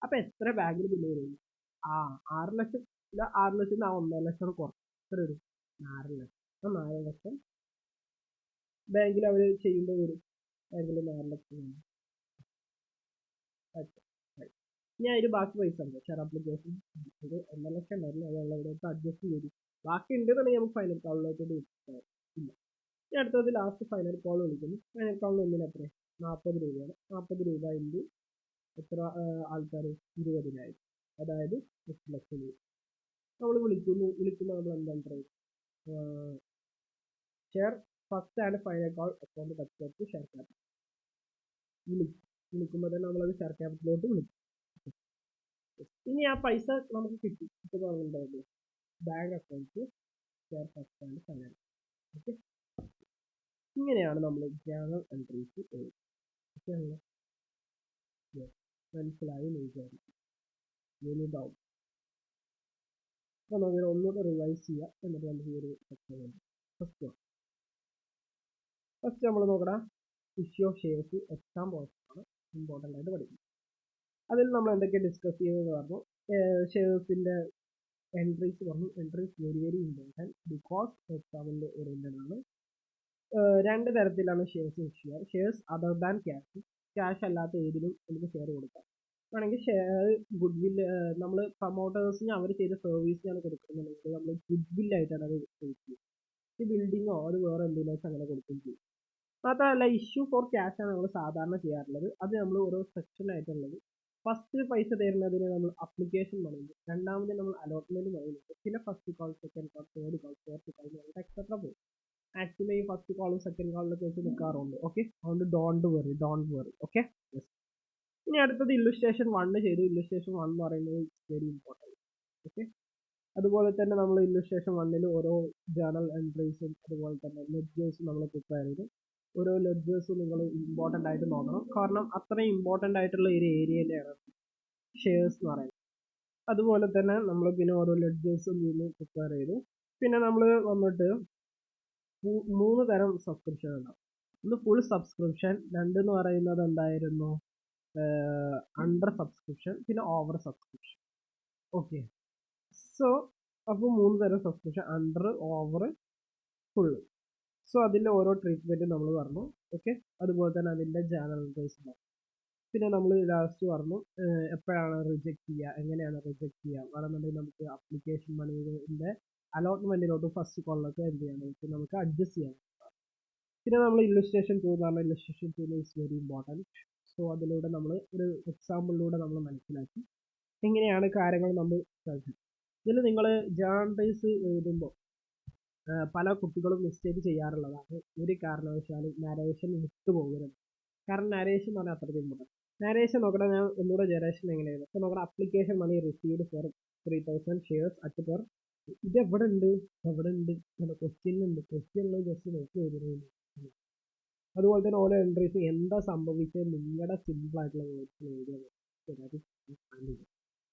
അപ്പോൾ എത്ര ബാങ്കിൽ ബില്ല് വരും? 6 ലക്ഷം, 6 ലക്ഷം 1 ലക്ഷം കുറച്ച് എത്ര വരും? 4 ലക്ഷം. 4 ലക്ഷം ബാങ്കിൽ അവർ ചെയ്യുമ്പോൾ വരും, ബാങ്കിൽ 4 ലക്ഷം വരും. ഇനി അതിൽ ബാക്കി പൈസ ഉണ്ട്, ഷെയർ അപ്ലിക്കേഷൻ ഒരു 1 ലക്ഷം ഉണ്ടായിരുന്നു, അതുള്ള ഇവിടെ അഡ്ജസ്റ്റ് ചെയ്തു. ബാക്കി ഉണ്ടെന്നുണ്ടെങ്കിൽ നമുക്ക് ഫൈനൽ കോളിലോട്ട് വിളിക്കാം. ഇല്ല, ഇനി അടുത്തത് ലാസ്റ്റ് ഫൈനൽ കോൾ വിളിക്കുന്നു. ഫൈനൽ കോളിന് ഒന്നിന് എത്ര? 40 രൂപയാണ്. 40 രൂപ ഇൻറ്റു എത്ര ആൾക്കാർ? 20,000, അതായത് 8 ലക്ഷം രൂപ നമ്മൾ വിളിക്കുമ്പോൾ നമ്മൾ എന്താണ് പറയുക? Share first and final call account cut share capital വിളിക്കുമ്പോൾ തന്നെ നമ്മളത് ഷെയർ ക്യാപിറ്റലോട്ട് വിളിക്കും. ഇനി ആ പൈസ നമുക്ക് കിട്ടി, ഇപ്പോൾ പറഞ്ഞിട്ടുണ്ടായിരുന്നു bank account share first and final. Okay, ഇങ്ങനെയാണ് നമ്മൾ ജേണൽ എൻട്രീസ് എഴുതുന്നത്. മനസ്സിലായി വിചാരിക്കും. ഇനി ഡൗട്ട്. അപ്പോൾ നമുക്ക് ഒന്നുകൂടെ റിവൈസ് ചെയ്യാം, എന്നിട്ട് നമുക്ക് ഈ ഒരു സെക്ഷൻ ഉണ്ട്. ഫസ്റ്റ് നമ്മൾ നോക്കണം ഇഷ്യൂ ഓഫ് ഷെയർസ്. എക്സാം പോസ്റ്റാണ് ഇമ്പോർട്ടൻ്റ് ആയിട്ട് പഠിക്കുന്നത്. അതിൽ നമ്മൾ എന്തൊക്കെ ഡിസ്കസ് ചെയ്തതെന്ന് പറഞ്ഞു. ഷെയർസിൻ്റെ എൻട്രീസ് പറഞ്ഞു. Entries very very important because എക്സാമിൻ്റെ ഓറിയൻറ്റഡ് ആണ്. 2 തരത്തിലാണ് ഷെയർസ് ഇഷ്യൂ ചെയ്യുക. ഷെയർസ് അതർ ദാൻ ക്യാഷ് അല്ലാത്ത ഏതിലും നമുക്ക് ഷെയർ കൊടുക്കാം. വേണമെങ്കിൽ ഷെയർ ഗുഡ് വില്ല്, നമ്മൾ പ്രൊമോട്ടേഴ്സിന് അവർ ചെയ്ത സർവീസിനാണ് കൊടുക്കുന്നുണ്ടെങ്കിൽ നമ്മൾ ഗുഡ് വില്ലായിട്ടാണ് അത് കൊടുക്കുക. ഈ ബിൽഡിങ്ങോ അത് വേറെ എന്തെങ്കിലും അങ്ങനെ കൊടുക്കുകയും ചെയ്യും. മാത്രമല്ല ഇഷ്യൂ ഫോർ ക്യാഷ് ആണ് നമ്മൾ സാധാരണ ചെയ്യാറുള്ളത്. അത് നമ്മൾ ഓരോ സെക്ഷനായിട്ടുള്ളത്. ഫസ്റ്റ് പൈസ തരുന്നതിന് നമ്മൾ അപ്ലിക്കേഷൻ പറയുന്നു, രണ്ടാമത് നമ്മൾ അലോട്ട്മെന്റ് പറയുന്നുണ്ട്, പിന്നെ first call, second call, third call, fourth call etcetera പോകും. ആക്ച്വലി ഫസ്റ്റ് കോളും സെക്കൻഡ് കോളിലൊക്കെ വെച്ച് നിൽക്കാറുണ്ട്. ഓക്കെ, അതുകൊണ്ട് ഡോണ്ട് വറി. ഓക്കെ, ഇനി അടുത്തത് ഇല്ലുസ്ട്രേഷൻ 1 ചെയ്തു. ഇല്ലുസ്ട്രേഷൻ 1 എന്ന് പറയുന്നത് വെരി ഇമ്പോർട്ടൻറ്റ്. ഓക്കെ, അതുപോലെ തന്നെ നമ്മൾ ഇല്ലുസ്ട്രേഷൻ 1 ഓരോ ജേണൽ എൻട്രീസും അതുപോലെ തന്നെ ലെഡ്ജേഴ്സും നമ്മൾ പ്രിപ്പയർ ചെയ്തു. ഓരോ ലെഡ്ജേഴ്സും നിങ്ങൾ ഇമ്പോർട്ടൻ്റ് ആയിട്ട് നോക്കണം, കാരണം അത്രയും ഇമ്പോർട്ടൻ്റ് ആയിട്ടുള്ള ഒരു ഏരിയയിലാണ് ഷെയർസ് എന്ന് പറയുന്നത്. അതുപോലെ തന്നെ നമ്മൾ പിന്നെ ഓരോ ലെഡ്ജേഴ്സും പ്രിപ്പയർ ചെയ്തു. പിന്നെ നമ്മൾ വന്നിട്ട് 3 തരം സബ്സ്ക്രിപ്ഷൻ ഉണ്ടാവും. ഒന്ന് ഫുൾ സബ്സ്ക്രിപ്ഷൻ, 2 എന്ന് പറയുന്നത് എന്തായിരുന്നു അണ്ടർ സബ്സ്ക്രിപ്ഷൻ, പിന്നെ ഓവർ സബ്സ്ക്രിപ്ഷൻ. ഓക്കെ, സോ അപ്പോൾ 3 തരം subscription, under, over, full. So അതിൻ്റെ ഓരോ ട്രീറ്റ്മെൻറ്റ് നമ്മൾ പറഞ്ഞു. ഓക്കെ, അതുപോലെ തന്നെ അതിൻ്റെ ജേണൽ എൻട്രീസ് ഉണ്ടാവും. പിന്നെ നമ്മൾ ലാസ്റ്റ് പറഞ്ഞു എപ്പോഴാണ് റിജക്റ്റ് ചെയ്യുക, എങ്ങനെയാണ് റിജക്റ്റ് ചെയ്യുക. വേണമെന്നുണ്ടെങ്കിൽ നമുക്ക് അപ്ലിക്കേഷൻ മണിയുടെ അലോട്ട്മെൻറ്റിലോട്ട് ഫസ്റ്റ് കോളിലൊക്കെ എന്ത് ചെയ്യാൻ നമുക്ക് അഡ്ജസ്റ്റ് ചെയ്യാം. പിന്നെ നമ്മൾ ഇല്ലുസ്ട്രേഷൻ 2 എന്ന് പറഞ്ഞാൽ illustration 2 is very important. So അതിലൂടെ നമ്മൾ ഒരു എക്സാമ്പിളിലൂടെ നമ്മൾ മനസ്സിലാക്കി എങ്ങനെയാണ് കാര്യങ്ങൾ നമ്മൾ കളിച്ചത്. ഇതിൽ നിങ്ങൾ ജേണൽസ് എഴുതുമ്പോൾ പല കുട്ടികളും മിസ്റ്റേക്ക് ചെയ്യാറുള്ളതാണ്. ഒരു കാരണവശാലും നരേഷൻ വിട്ടുപോകരുത്. കാരണം നരേഷൻ എന്ന് പറഞ്ഞാൽ അത്രയ്ക്ക് ഇമ്പോർട്ടൻറ്റ്. നരേഷൻ നോക്കണം, ഞാൻ ഒന്നുകൂടെ ജനറേഷൻ എങ്ങനെയായിരുന്നു. അപ്പോൾ നോക്കണം, application money received for 3000 shares at par. ഇത് എവിടെ ഉണ്ട് ക്വസ്റ്റ്യനുണ്ട്, ക്വസ്റ്റ്യനിൽ ജസ്റ്റ് നോക്കി എഴുതുന്നു. അതുപോലെ തന്നെ ഓരോ എൻട്രീസ് എന്താ സംഭവിച്ചത് നിങ്ങളുടെ സിമ്പിൾ ആയിട്ടുള്ള വേർഡ്സിൽ എഴുതുന്നത്.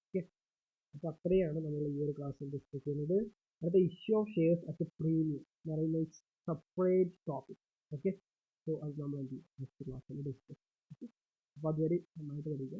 ഓക്കെ, അപ്പോൾ അത്രയാണ് നമ്മൾ ഈ ഒരു ക്ലാസ്സിൽ ഡിസ്കസ് ചെയ്യുന്നത്. അടുത്ത issue of shares at premium എന്ന് പറയുന്നത് സെപ്പറേറ്റ് ടോപ്പിക്. ഓക്കെ, സോ അത് നമ്മൾ നെക്സ്റ്റ് ക്ലാസ്സിൽ ഡിസ്കസ്. അപ്പോൾ അതുവരെ നന്നായിട്ട് പഠിക്കുക.